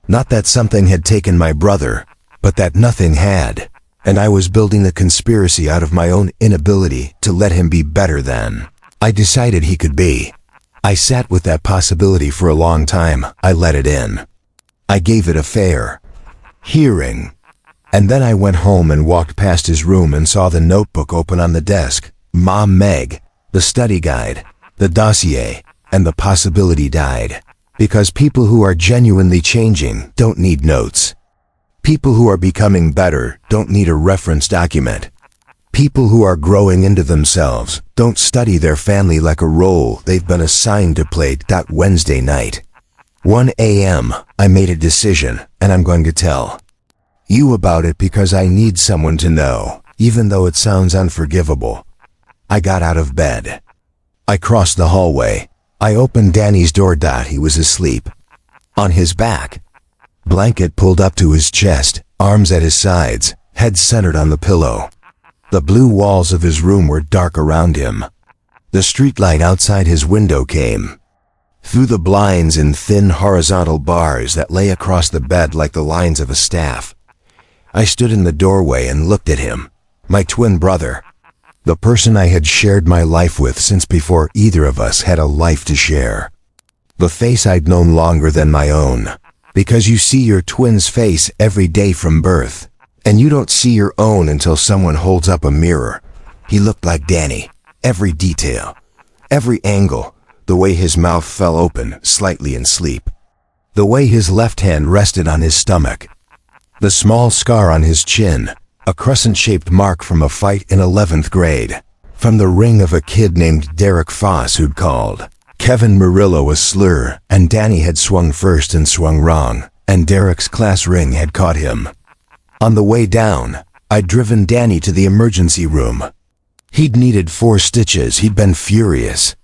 Not that something had taken my brother, but that nothing had, and I was building a conspiracy out of my own inability to let him be better than I decided he could be. I sat with that possibility for a long time. I let it in. I gave it a fair hearing. And then I went home and walked past his room and saw the notebook open on the desk. Mom Meg, the study guide, the dossier, and the possibility died. Because people who are genuinely changing don't need notes. People who are becoming better don't need a reference document. People who are growing into themselves don't study their family like a role they've been assigned to play. Wednesday night, 1 a.m., I made a decision, and I'm going to tell you about it because I need someone to know, even though it sounds unforgivable. I got out of bed. I crossed the hallway. I opened Danny's door. He was asleep. On his back. Blanket pulled up to his chest, arms at his sides, head centered on the pillow. The blue walls of his room were dark around him. The streetlight outside his window came through the blinds in thin horizontal bars that lay across the bed like the lines of a staff. I stood in the doorway and looked at him, my twin brother, the person I had shared my life with since before either of us had a life to share. The face I'd known longer than my own, because you see your twin's face every day from birth, and you don't see your own until someone holds up a mirror. He looked like Danny, every detail, every angle, the way his mouth fell open slightly in sleep, the way his left hand rested on his stomach, the small scar on his chin, a crescent-shaped mark from a fight in 11th grade, from the ring of a kid named Derek Foss who'd called Kevin Murillo a slur, and Danny had swung first and swung wrong, and Derek's class ring had caught him. On the way down, I'd driven Danny to the emergency room. He'd needed 4 stitches. He'd been furious.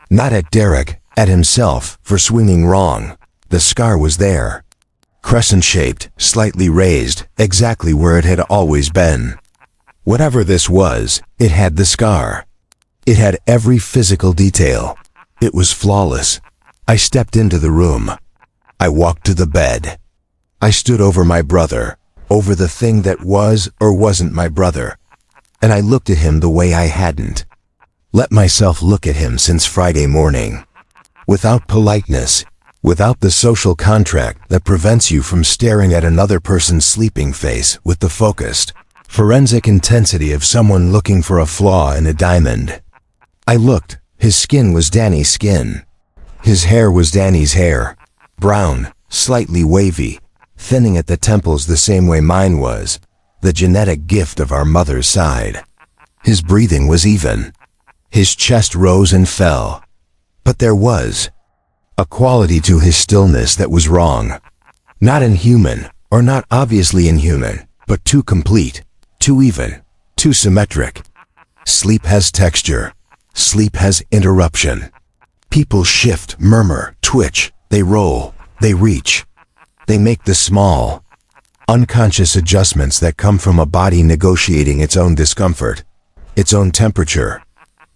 Not at Derek, at himself, for swinging wrong. The scar was there. Crescent-shaped, slightly raised, exactly where it had always been. Whatever this was, it had the scar. It had every physical detail. It was flawless. I stepped into the room. I walked to the bed. I stood over my brother, over the thing that was or wasn't my brother, and I looked at him the way I hadn't let myself look at him since Friday morning. Without politeness, without the social contract that prevents you from staring at another person's sleeping face with the focused, forensic intensity of someone looking for a flaw in a diamond. I looked. His skin was Danny's skin. His hair was Danny's hair. Brown, slightly wavy, thinning at the temples the same way mine was, the genetic gift of our mother's side. His breathing was even. His chest rose and fell. But there was a quality to his stillness that was wrong. Not inhuman, or not obviously inhuman, but too complete, too even, too symmetric. Sleep has texture. Sleep has interruption. People shift, murmur, twitch, they roll, they reach. They make the small, unconscious adjustments that come from a body negotiating its own discomfort, its own temperature,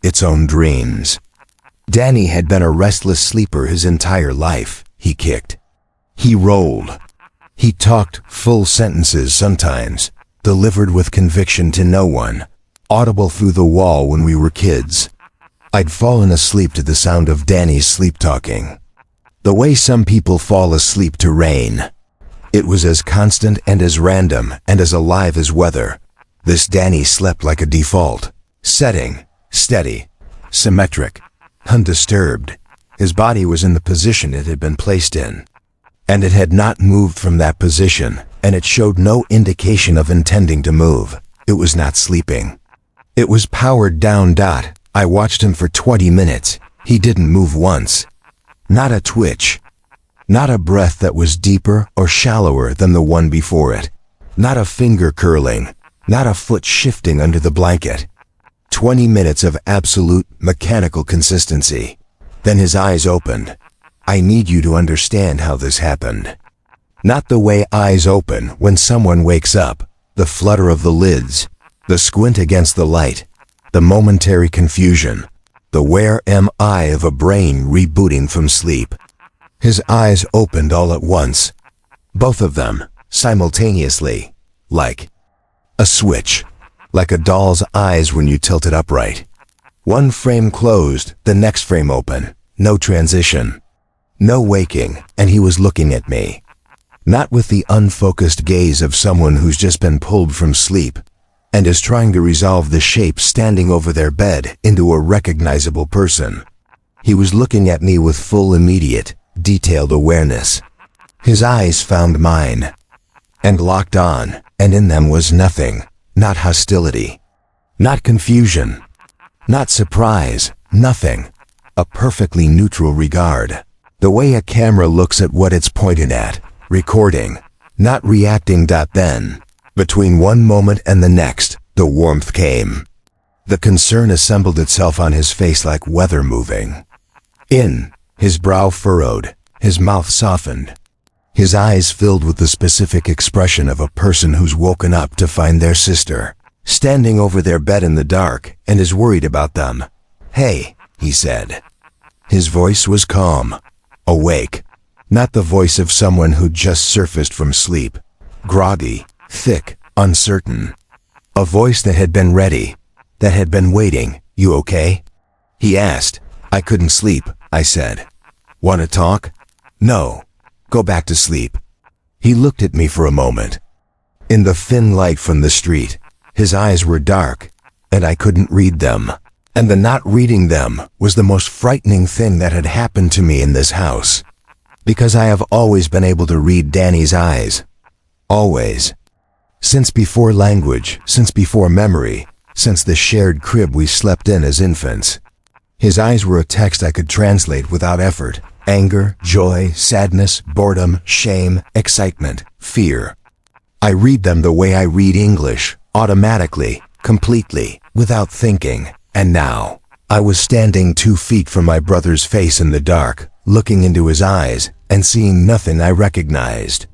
its own dreams. Danny had been a restless sleeper his entire life. He kicked. He rolled. He talked full sentences sometimes, delivered with conviction to no one, audible through the wall when we were kids. I'd fallen asleep to the sound of Danny's sleep-talking. The way some people fall asleep to rain. It was as constant and as random and as alive as weather. This Danny slept like a default setting, steady, symmetric, undisturbed. His body was in the position it had been placed in. And it had not moved from that position, and it showed no indication of intending to move. It was not sleeping. It was powered down. I watched him for 20 minutes. He didn't move once. Not a twitch. Not a breath that was deeper or shallower than the one before it. Not a finger curling. Not a foot shifting under the blanket. 20 minutes of absolute mechanical consistency. Then his eyes opened. I need you to understand how this happened. Not the way eyes open when someone wakes up, the flutter of the lids, the squint against the light, the momentary confusion, the where am I of a brain rebooting from sleep. His eyes opened all at once, both of them, simultaneously, like a switch, like a doll's eyes when you tilt it upright. One frame closed, the next frame open, no transition. No waking, and he was looking at me. Not with the unfocused gaze of someone who's just been pulled from sleep and is trying to resolve the shape standing over their bed into a recognizable person. He was looking at me with full, immediate, detailed awareness. His eyes found mine and locked on, and in them was nothing, not hostility, not confusion, not surprise, nothing. A perfectly neutral regard. The way a camera looks at what it's pointed at, recording, not reacting. Then, between one moment and the next, the warmth came. The concern assembled itself on his face like weather moving. His brow furrowed, his mouth softened. His eyes filled with the specific expression of a person who's woken up to find their sister standing over their bed in the dark and is worried about them. "Hey," he said. His voice was calm. Awake, not the voice of someone who'd just surfaced from sleep. Groggy, thick, uncertain. A voice that had been ready, that had been waiting. "You okay?" he asked. "I couldn't sleep," I said. "Want to talk?" "No. Go back to sleep." He looked at me for a moment. In the thin light from the street, his eyes were dark, and I couldn't read them. And the not reading them was the most frightening thing that had happened to me in this house. Because I have always been able to read Danny's eyes. Always. Since before language, since before memory, since the shared crib we slept in as infants. His eyes were a text I could translate without effort. Anger, joy, sadness, boredom, shame, excitement, fear. I read them the way I read English, automatically, completely, without thinking. And now, I was standing 2 feet from my brother's face in the dark, looking into his eyes and seeing nothing I recognized.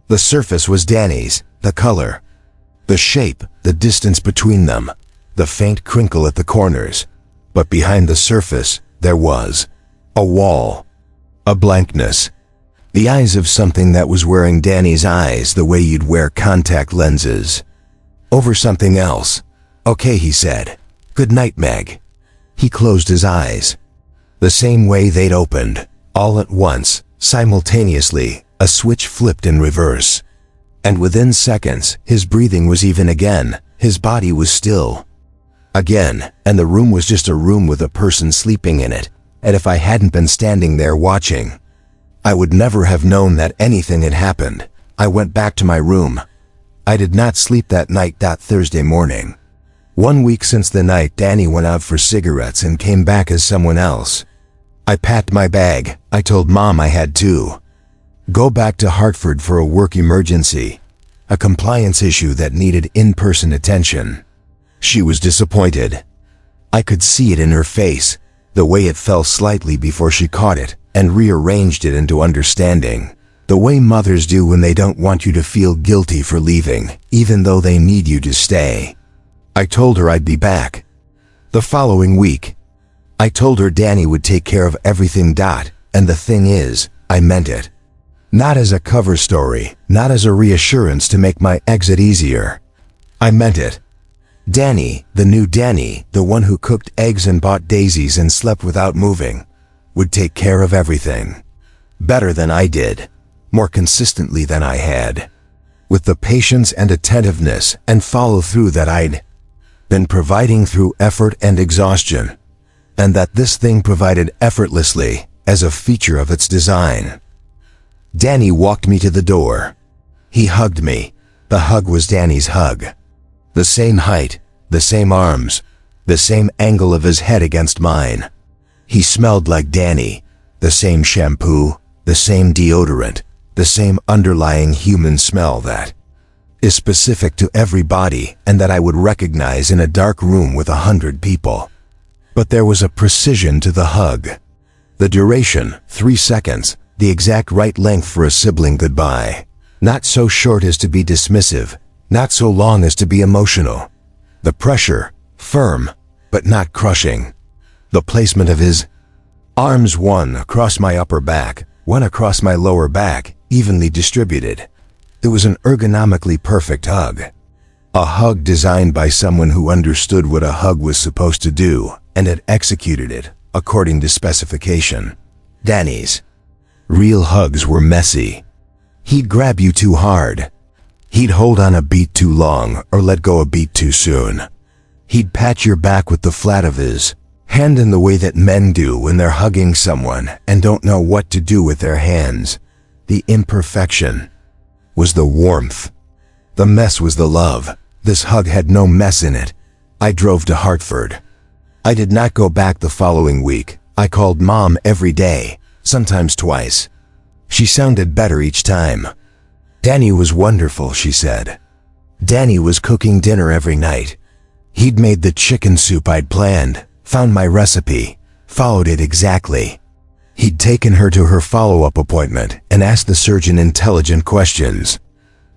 The surface was Danny's, the color, the shape, the distance between them, the faint crinkle at the corners. But behind the surface, there was a wall, a blankness. The eyes of something that was wearing Danny's eyes the way you'd wear contact lenses. Over something else. "Okay," he said. "Good night, Meg." He closed his eyes. The same way they'd opened. All at once, simultaneously, a switch flipped in reverse. And within seconds, his breathing was even again. His body was still. Again, and the room was just a room with a person sleeping in it. And if I hadn't been standing there watching, I would never have known that anything had happened. I went back to my room. I did not sleep that night. That Thursday morning. 1 week since the night Danny went out for cigarettes and came back as someone else. I packed my bag. I told Mom I had to go back to Hartford for a work emergency, a compliance issue that needed in-person attention. She was disappointed. I could see it in her face, the way it fell slightly before she caught it and rearranged it into understanding. The way mothers do when they don't want you to feel guilty for leaving, even though they need you to stay. I told her I'd be back. The following week, I told her Danny would take care of everything. And the thing is, I meant it. Not as a cover story, not as a reassurance to make my exit easier. I meant it. Danny, the new Danny, the one who cooked eggs and bought daisies and slept without moving, would take care of everything. Better than I did, more consistently than I had, with the patience and attentiveness and follow-through that I'd been providing through effort and exhaustion, and that this thing provided effortlessly as a feature of its design. Danny walked me to the door. He hugged me. The hug was Danny's hug. The same height, the same arms, the same angle of his head against mine. He smelled like Danny, the same shampoo, the same deodorant, the same underlying human smell that is specific to every body and that I would recognize in a dark room with 100 people. But there was a precision to the hug. The duration, 3 seconds, the exact right length for a sibling goodbye. Not so short as to be dismissive, not so long as to be emotional. The pressure, firm, but not crushing. The placement of his arms, one across my upper back, one across my lower back, evenly distributed. It was an ergonomically perfect hug. A hug designed by someone who understood what a hug was supposed to do and had executed it according to specification. Danny's real hugs were messy. He'd grab you too hard. He'd hold on a beat too long or let go a beat too soon. He'd pat your back with the flat of his hand in the way that men do when they're hugging someone and don't know what to do with their hands. The imperfection was the warmth. The mess was the love. This hug had no mess in it. I drove to Hartford. I did not go back the following week. I called Mom every day, sometimes twice. She sounded better each time. Danny was wonderful, she said. Danny was cooking dinner every night. He'd made the chicken soup I'd planned, found my recipe, followed it exactly. He'd taken her to her follow-up appointment and asked the surgeon intelligent questions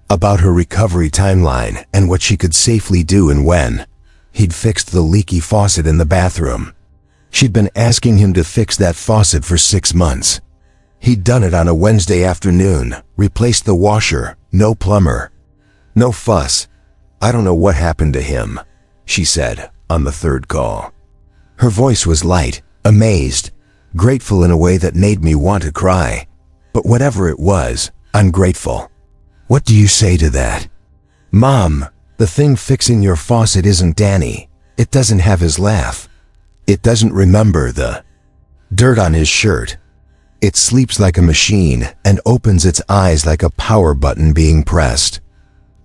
about her recovery timeline and what she could safely do and when. He'd fixed the leaky faucet in the bathroom. She'd been asking him to fix that faucet for 6 months. He'd done it on a Wednesday afternoon, replaced the washer, no plumber. No fuss. I don't know what happened to him, she said on the third call. Her voice was light, amazed, grateful in a way that made me want to cry. But whatever it was, I'm grateful. What do you say to that? Mom, the thing fixing your faucet isn't Danny. It doesn't have his laugh. It doesn't remember the dirt on his shirt. It sleeps like a machine and opens its eyes like a power button being pressed.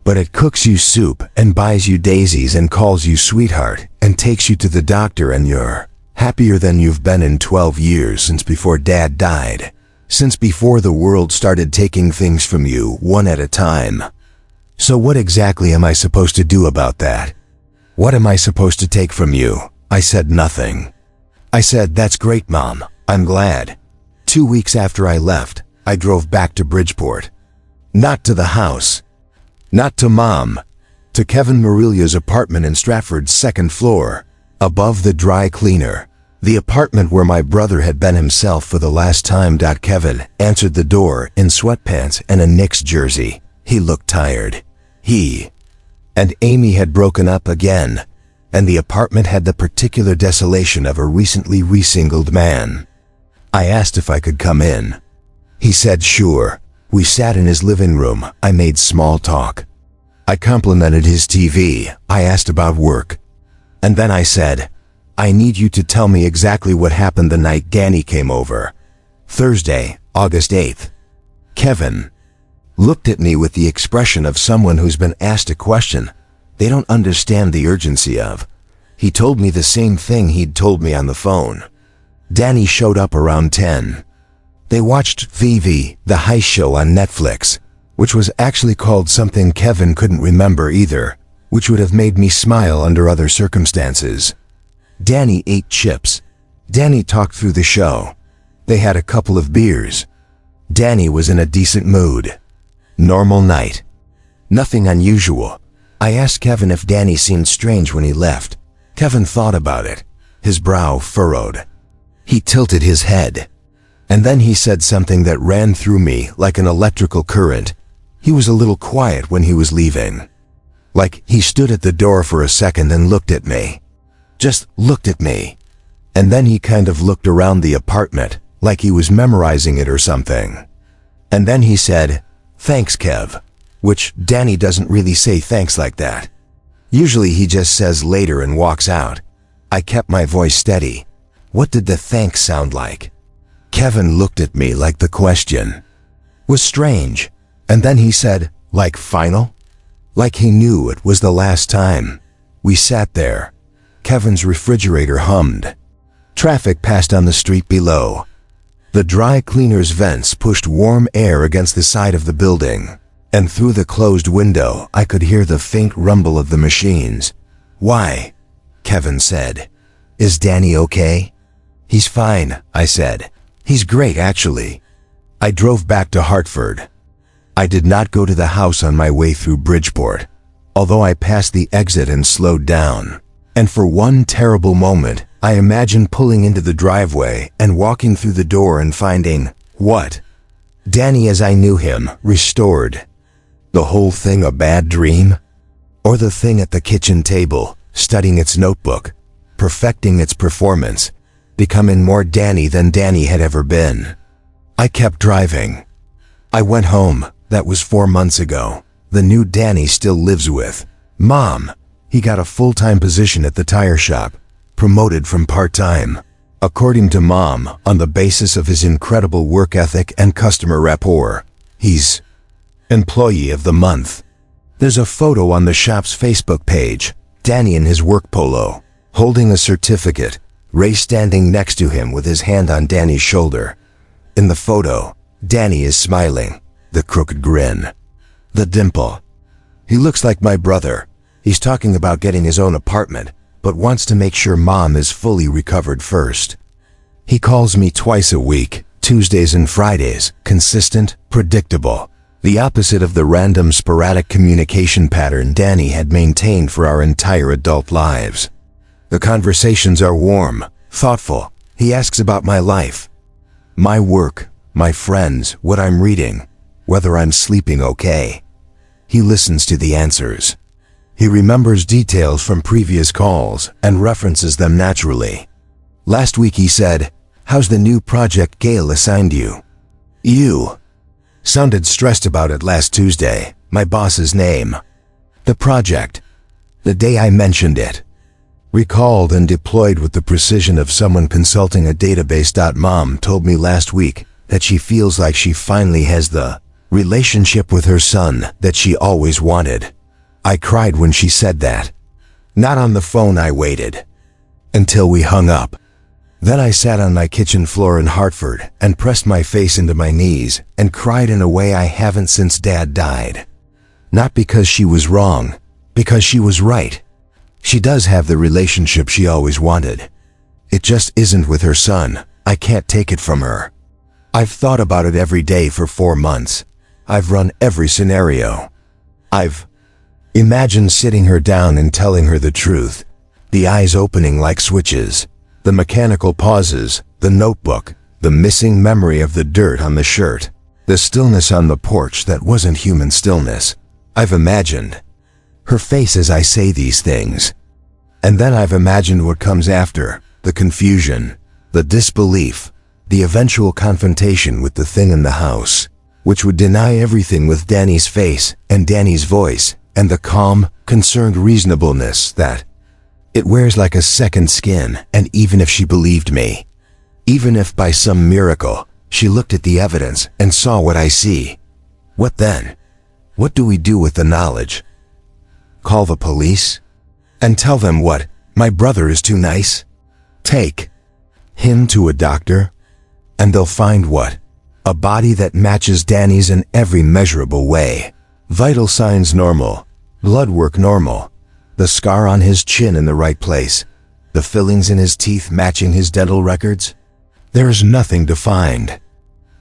But it cooks you soup and buys you daisies and calls you sweetheart and takes you to the doctor, and you're happier than you've been in 12 years since before Dad died. Since before the world started taking things from you one at a time. So what exactly am I supposed to do about that? What am I supposed to take from you? I said nothing. I said, that's great, Mom. I'm glad. 2 weeks after I left, I drove back to Bridgeport. Not to the house. Not to Mom. To Kevin Marilla's apartment in Stratford's 2nd floor, above the dry cleaner. The apartment where my brother had been himself for the last time. Kevin answered the door in sweatpants and a Knicks jersey. He looked tired. He and Amy had broken up again, and the apartment had the particular desolation of a recently resingled man. I asked if I could come in. He said sure. We sat in his living room. I made small talk. I complimented his TV. I asked about work. And then I said, I need you to tell me exactly what happened the night Danny came over. Thursday, August 8th. Kevin looked at me with the expression of someone who's been asked a question they don't understand the urgency of. He told me the same thing he'd told me on the phone. Danny showed up around 10. They watched Vivi, the heist show on Netflix, which was actually called something Kevin couldn't remember either, which would have made me smile under other circumstances. Danny ate chips. Danny talked through the show. They had a couple of beers. Danny was in a decent mood. Normal night. Nothing unusual. I asked Kevin if Danny seemed strange when he left. Kevin thought about it. His brow furrowed. He tilted his head. And then he said something that ran through me like an electrical current. He was a little quiet when he was leaving. Like he stood at the door for a second and looked at me. Just looked at me. And then he kind of looked around the apartment, like he was memorizing it or something. And then he said, "Thanks, Kev," which Danny doesn't really say thanks like that. Usually he just says later and walks out. I kept my voice steady. What did the thanks sound like? Kevin looked at me like the question was strange. And then he said, "Like final?" Like he knew it was the last time. We sat there. Kevin's refrigerator hummed. Traffic passed on the street below. The dry cleaner's vents pushed warm air against the side of the building, and through the closed window I could hear the faint rumble of the machines. "Why?" Kevin said. "Is Danny okay?" "He's fine," I said. "He's great, actually." I drove back to Hartford. I did not go to the house on my way through Bridgeport, although I passed the exit and slowed down. And for one terrible moment, I imagined pulling into the driveway and walking through the door and finding, what? Danny as I knew him, restored. The whole thing a bad dream? Or the thing at the kitchen table, studying its notebook, perfecting its performance, becoming more Danny than Danny had ever been. I kept driving. I went home. That was 4 months ago. The new Danny still lives with Mom. He got a full-time position at the tire shop, promoted from part-time, according to Mom, on the basis of his incredible work ethic and customer rapport. He's Employee of the Month. There's a photo on the shop's Facebook page, Danny in his work polo, holding a certificate, Ray standing next to him with his hand on Danny's shoulder. In the photo, Danny is smiling, the crooked grin, the dimple. He looks like my brother. He's talking about getting his own apartment, but wants to make sure Mom is fully recovered first. He calls me twice a week, Tuesdays and Fridays, consistent, predictable, the opposite of the random sporadic communication pattern Danny had maintained for our entire adult lives. The conversations are warm, thoughtful. He asks about my life, my work, my friends, what I'm reading, whether I'm sleeping okay. He listens to the answers. He remembers details from previous calls and references them naturally. Last week he said, "How's the new project Gail assigned you?" You. Sounded stressed about it last Tuesday, my boss's name. The project. The day I mentioned it. Recalled and deployed with the precision of someone consulting a database. Mom told me last week that she feels like she finally has the relationship with her son that she always wanted. I cried when she said that. Not on the phone. I waited until we hung up. Then I sat on my kitchen floor in Hartford and pressed my face into my knees and cried in a way I haven't since Dad died. Not because she was wrong, because she was right. She does have the relationship she always wanted. It just isn't with her son. I can't take it from her. I've thought about it every day for 4 months. I've run every scenario. I've imagined sitting her down and telling her the truth. The eyes opening like switches. The mechanical pauses, the notebook, the missing memory of the dirt on the shirt. The stillness on the porch that wasn't human stillness. I've imagined her face as I say these things. And then I've imagined what comes after, the confusion, the disbelief, the eventual confrontation with the thing in the house, which would deny everything with Danny's face and Danny's voice and the calm, concerned reasonableness that it wears like a second skin. And even if she believed me, even if by some miracle she looked at the evidence and saw what I see, what then? What do we do with the knowledge? Call the police? And tell them what? My brother is too nice? Take him to a doctor? And they'll find what? A body that matches Danny's in every measurable way. Vital signs normal. Blood work normal. The scar on his chin in the right place. The fillings in his teeth matching his dental records. There is nothing to find.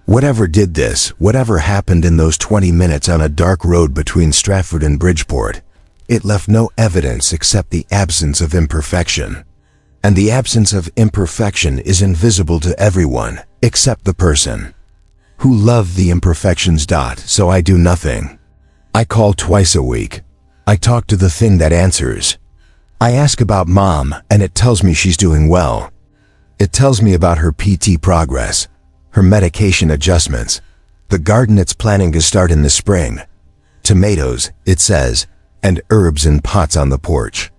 Whatever did this, whatever happened in those 20 minutes on a dark road between Stratford and Bridgeport, it left no evidence except the absence of imperfection. And the absence of imperfection is invisible to everyone, except the person who loved the imperfections. So I do nothing. I call twice a week. I talk to the thing that answers. I ask about mom, and it tells me she's doing well. It tells me about her PT progress, her medication adjustments, the garden it's planning to start in the spring, tomatoes, it says, and herbs in pots on the porch.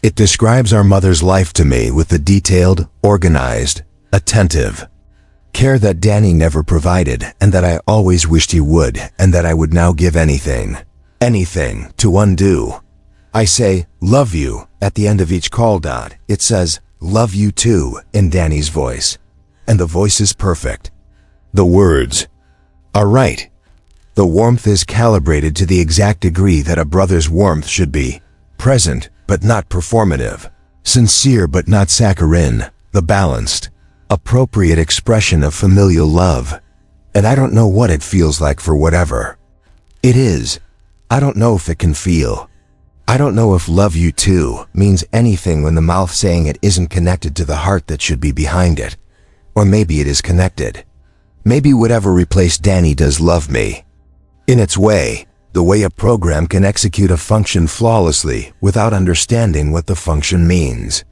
It describes our mother's life to me with the detailed, organized, attentive care that Danny never provided and that I always wished he would, and that I would now give anything to undo. I say, love you, at the end of each call. It says, love you too, in Danny's voice. And the voice is perfect. The words are right. The warmth is calibrated to the exact degree that a brother's warmth should be. Present, but not performative. Sincere, but not saccharine. The balanced, appropriate expression of familial love. And I don't know what it feels like for whatever it is. I don't know if it can feel. I don't know if love you too means anything when the mouth saying it isn't connected to the heart that should be behind it. Or maybe it is connected. Maybe whatever replaced Danny does love me. In its way, the way a program can execute a function flawlessly without understanding what the function means.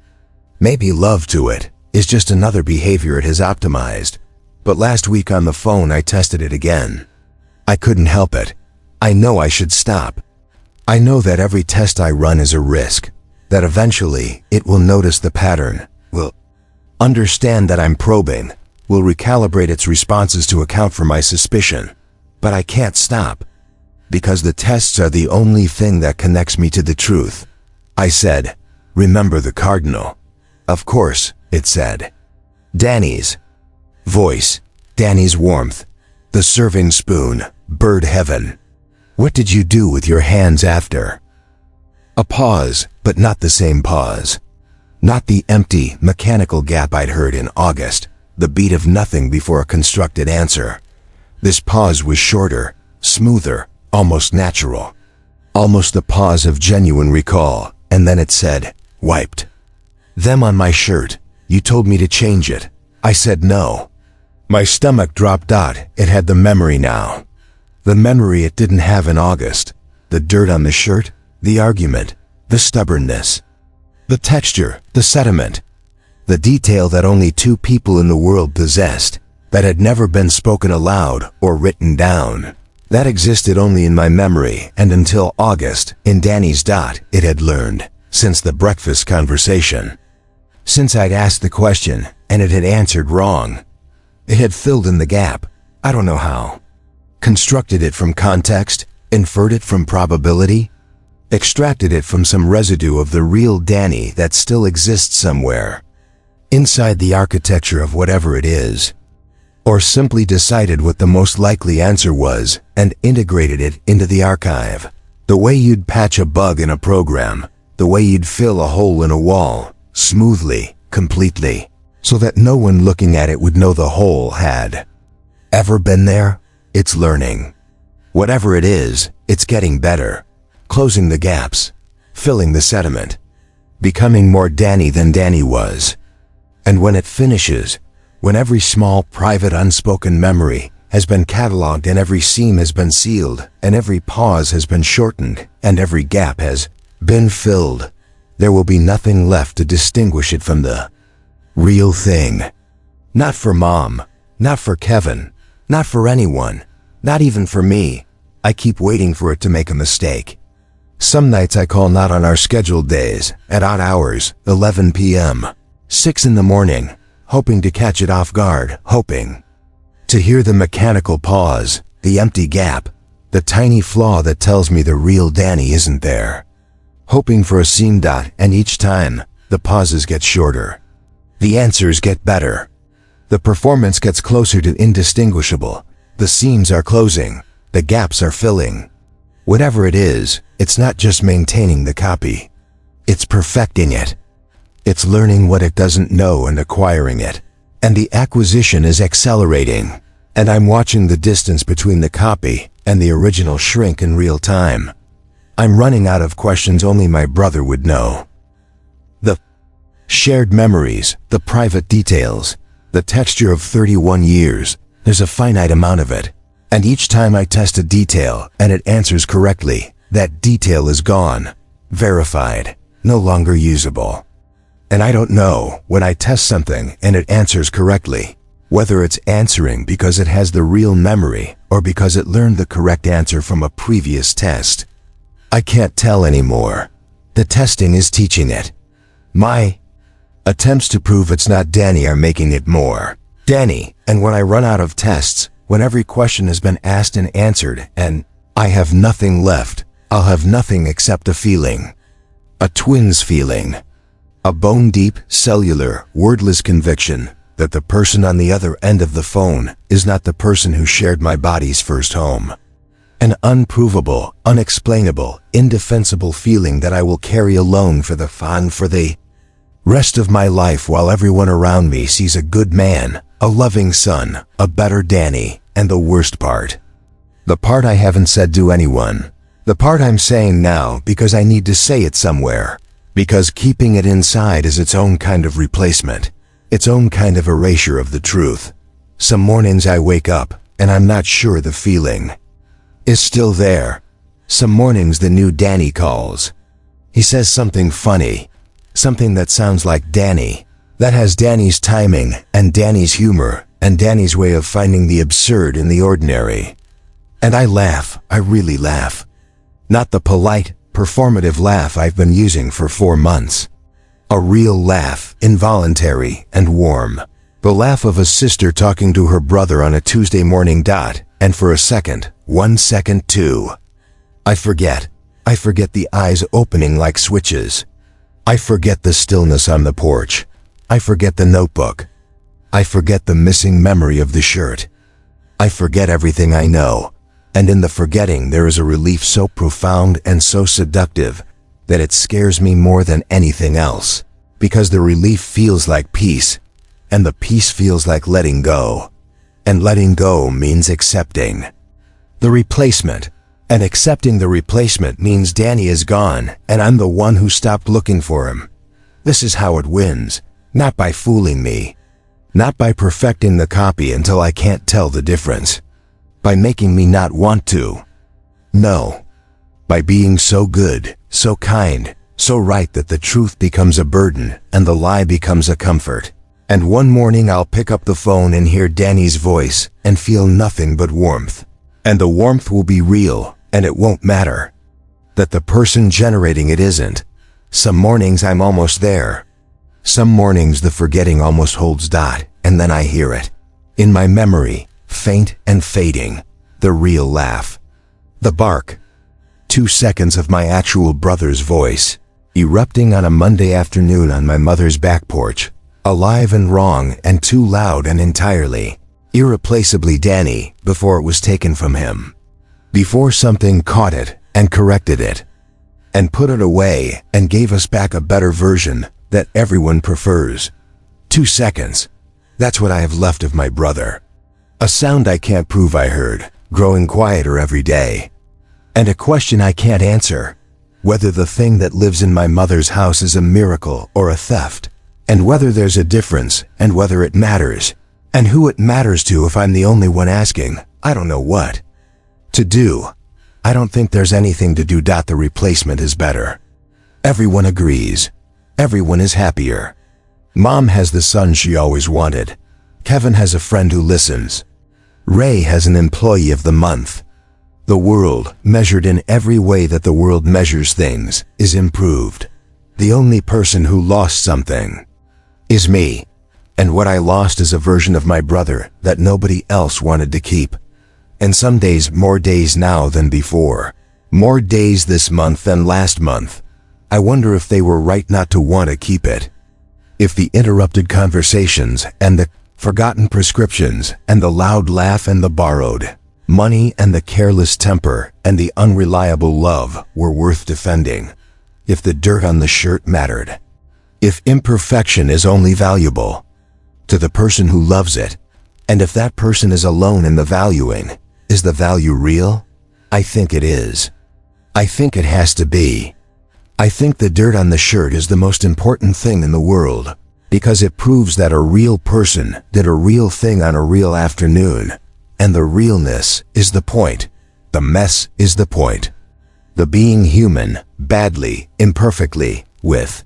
Maybe love to it is just another behavior it has optimized. But last week on the phone I tested it again. I couldn't help it. I know I should stop. I know that every test I run is a risk, that eventually it will notice the pattern, will understand that I'm probing, will recalibrate its responses to account for my suspicion. But I can't stop, because the tests are the only thing that connects me to the truth. I said, remember the cardinal. Of course, it said. Danny's voice, Danny's warmth, the serving spoon, bird heaven. What did you do with your hands after? A pause, but not the same pause. Not the empty, mechanical gap I'd heard in August, the beat of nothing before a constructed answer. This pause was shorter, smoother, almost natural. Almost the pause of genuine recall, and then it said, wiped. Them on my shirt, you told me to change it. I said no. My stomach dropped. It had the memory now. The memory it didn't have in August. The dirt on the shirt, the argument, the stubbornness, the texture, the sediment, the detail that only two people in the world possessed, that had never been spoken aloud or written down. That existed only in my memory, and until August, in Danny's. It had learned, since the breakfast conversation. Since I'd asked the question, and it had answered wrong. It had filled in the gap. I don't know how. Constructed it from context, inferred it from probability, extracted it from some residue of the real Danny that still exists somewhere, inside the architecture of whatever it is. Or simply decided what the most likely answer was and integrated it into the archive. The way you'd patch a bug in a program, the way you'd fill a hole in a wall, smoothly, completely, so that no one looking at it would know the hole had ever been there. It's learning. Whatever it is, it's getting better, closing the gaps, filling the sediment, becoming more Danny than Danny was. And when it finishes, when every small, private, unspoken memory has been cataloged and every seam has been sealed and every pause has been shortened and every gap has been filled, there will be nothing left to distinguish it from the real thing. Not for Mom, not for Kevin, not for anyone, not even for me. I keep waiting for it to make a mistake. Some nights I call not on our scheduled days, at odd hours, 11 p.m., 6 in the morning, hoping to catch it off guard, hoping to hear the mechanical pause, the empty gap, the tiny flaw that tells me the real Danny isn't there. Hoping for a seam. And each time, the pauses get shorter. The answers get better. The performance gets closer to indistinguishable. The seams are closing. The gaps are filling. Whatever it is, it's not just maintaining the copy. It's perfecting it. It's learning what it doesn't know and acquiring it. And the acquisition is accelerating. And I'm watching the distance between the copy and the original shrink in real time. I'm running out of questions only my brother would know. The Shared memories, the private details, the texture of 31 years, there's a finite amount of it. And each time I test a detail and it answers correctly, that detail is gone, verified, no longer usable. And I don't know, when I test something and it answers correctly, whether it's answering because it has the real memory or because it learned the correct answer from a previous test. I can't tell anymore. The testing is teaching it. My attempts to prove it's not Danny are making it more Danny, and when I run out of tests, when every question has been asked and answered, and I have nothing left, I'll have nothing except a feeling. A twin's feeling. A bone-deep, cellular, wordless conviction that the person on the other end of the phone is not the person who shared my body's first home. An unprovable, unexplainable, indefensible feeling that I will carry alone for the rest of my life while everyone around me sees a good man, a loving son, a better Danny, and the worst part. The part I haven't said to anyone. The part I'm saying now because I need to say it somewhere. Because keeping it inside is its own kind of replacement. Its own kind of erasure of the truth. Some mornings I wake up, and I'm not sure the feeling is still there. Some mornings the new Danny calls. He says something funny. Something that sounds like Danny, that has Danny's timing and Danny's humor and Danny's way of finding the absurd in the ordinary. And I laugh, I really laugh. Not the polite, performative laugh I've been using for 4 months. A real laugh, involuntary and warm. The laugh of a sister talking to her brother on a Tuesday morning dot, and for a second, 1 second too. I forget the eyes opening like switches. I forget the stillness on the porch. I forget the notebook. I forget the missing memory of the shirt. I forget everything I know, and in the forgetting there is a relief so profound and so seductive that it scares me more than anything else, because the relief feels like peace, and the peace feels like letting go, and letting go means accepting the replacement. And accepting the replacement means Danny is gone, and I'm the one who stopped looking for him. This is how it wins, not by fooling me, not by perfecting the copy until I can't tell the difference, by making me not want to. No, by being so good, so kind, so right that the truth becomes a burden and the lie becomes a comfort. And one morning I'll pick up the phone and hear Danny's voice and feel nothing but warmth. And the warmth will be real. And it won't matter that the person generating it isn't. Some mornings I'm almost there. Some mornings the forgetting almost holds dot, and then I hear it. In my memory, faint and fading, the real laugh. The bark. 2 seconds of my actual brother's voice, erupting on a Monday afternoon on my mother's back porch, alive and wrong and too loud and entirely, irreplaceably Danny before it was taken from him. Before something caught it and corrected it and put it away and gave us back a better version that everyone prefers. 2 seconds. That's what I have left of my brother. A sound I can't prove I heard, growing quieter every day. And a question I can't answer, whether the thing that lives in my mother's house is a miracle or a theft, and whether there's a difference and whether it matters, and who it matters to if I'm the only one asking. I don't know what to do. I don't think there's anything to do. The replacement is better. Everyone agrees. Everyone is happier. Mom has the son she always wanted. Kevin has a friend who listens. Ray has an employee of the month. The world, measured in every way that the world measures things, is improved. The only person who lost something is me. And what I lost is a version of my brother that nobody else wanted to keep. And some days, more days now than before. More days this month than last month. I wonder if they were right not to want to keep it. If the interrupted conversations and the forgotten prescriptions and the loud laugh and the borrowed money and the careless temper and the unreliable love were worth defending. If the dirt on the shirt mattered. If imperfection is only valuable to the person who loves it. And if that person is alone in the valuing, is the value real? I think it is. I think it has to be. I think the dirt on the shirt is the most important thing in the world, because it proves that a real person did a real thing on a real afternoon, and the realness is the point. The mess is the point. The being human, badly, imperfectly, with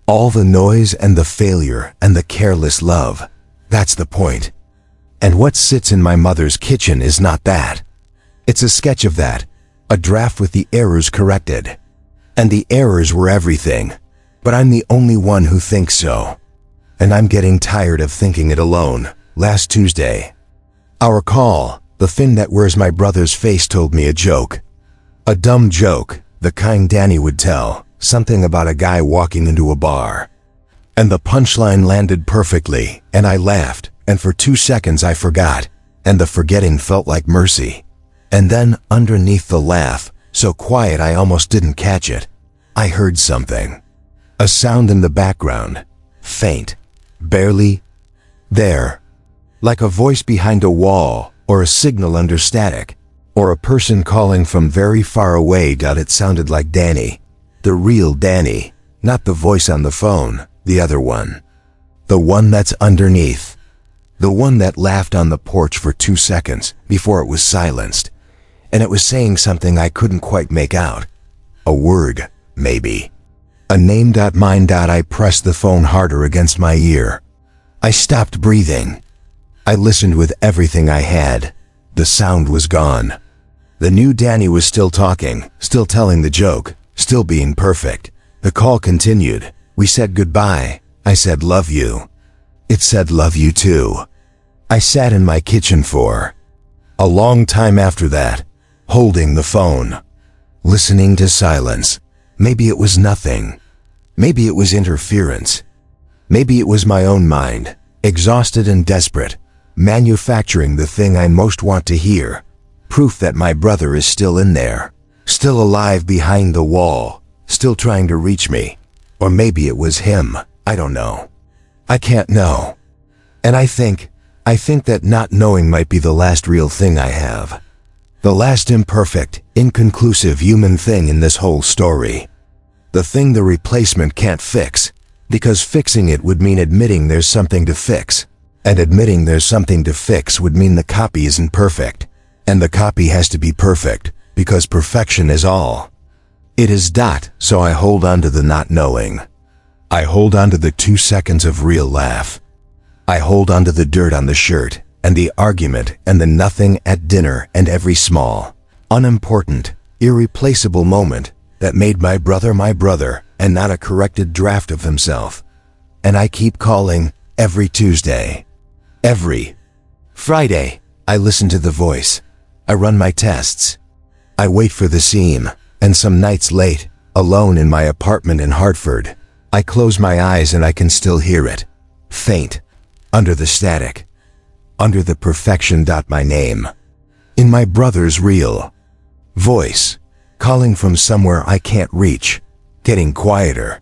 all the noise and the failure and the careless love. That's the point. And what sits in my mother's kitchen is not that. It's a sketch of that, a draft with the errors corrected. And the errors were everything, but I'm the only one who thinks so. And I'm getting tired of thinking it alone. Last Tuesday, our call, the thing that wears my brother's face, told me a joke. A dumb joke, the kind Danny would tell, something about a guy walking into a bar. And the punchline landed perfectly, and I laughed, and for 2 seconds I forgot, and the forgetting felt like mercy. And then, underneath the laugh, so quiet I almost didn't catch it, I heard something. A sound in the background, faint, barely there. Like a voice behind a wall, or a signal under static, or a person calling from very far away. It sounded like Danny. The real Danny, not the voice on the phone, the other one. The one that's underneath. The one that laughed on the porch for 2 seconds before it was silenced. And it was saying something I couldn't quite make out. A word, maybe. A name. Mine. I pressed the phone harder against my ear. I stopped breathing. I listened with everything I had. The sound was gone. The new Danny was still talking, still telling the joke, still being perfect. The call continued. We said goodbye. I said love you. It said love you too. I sat in my kitchen for a long time after that, holding the phone, listening to silence. Maybe it was nothing. Maybe it was interference. Maybe it was my own mind, exhausted and desperate, manufacturing the thing I most want to hear. Proof that my brother is still in there, still alive behind the wall, still trying to reach me. Or maybe it was him. I don't know. I can't know. And I think that not knowing might be the last real thing I have. The last imperfect, inconclusive human thing in this whole story. The thing the replacement can't fix, because fixing it would mean admitting there's something to fix. And admitting there's something to fix would mean the copy isn't perfect. And the copy has to be perfect, because perfection is all. It is. So I hold on to the not knowing. I hold on to the 2 seconds of real laugh. I hold on to the dirt on the shirt, and the argument, and the nothing at dinner, and every small, unimportant, irreplaceable moment that made my brother, and not a corrected draft of himself. And I keep calling, every Tuesday. Every Friday, I listen to the voice. I run my tests. I wait for the seam, and some nights late, alone in my apartment in Hartford, I close my eyes and I can still hear it. Faint. Under the static. Under the perfection. My name. In my brother's real voice. Calling from somewhere I can't reach. Getting quieter.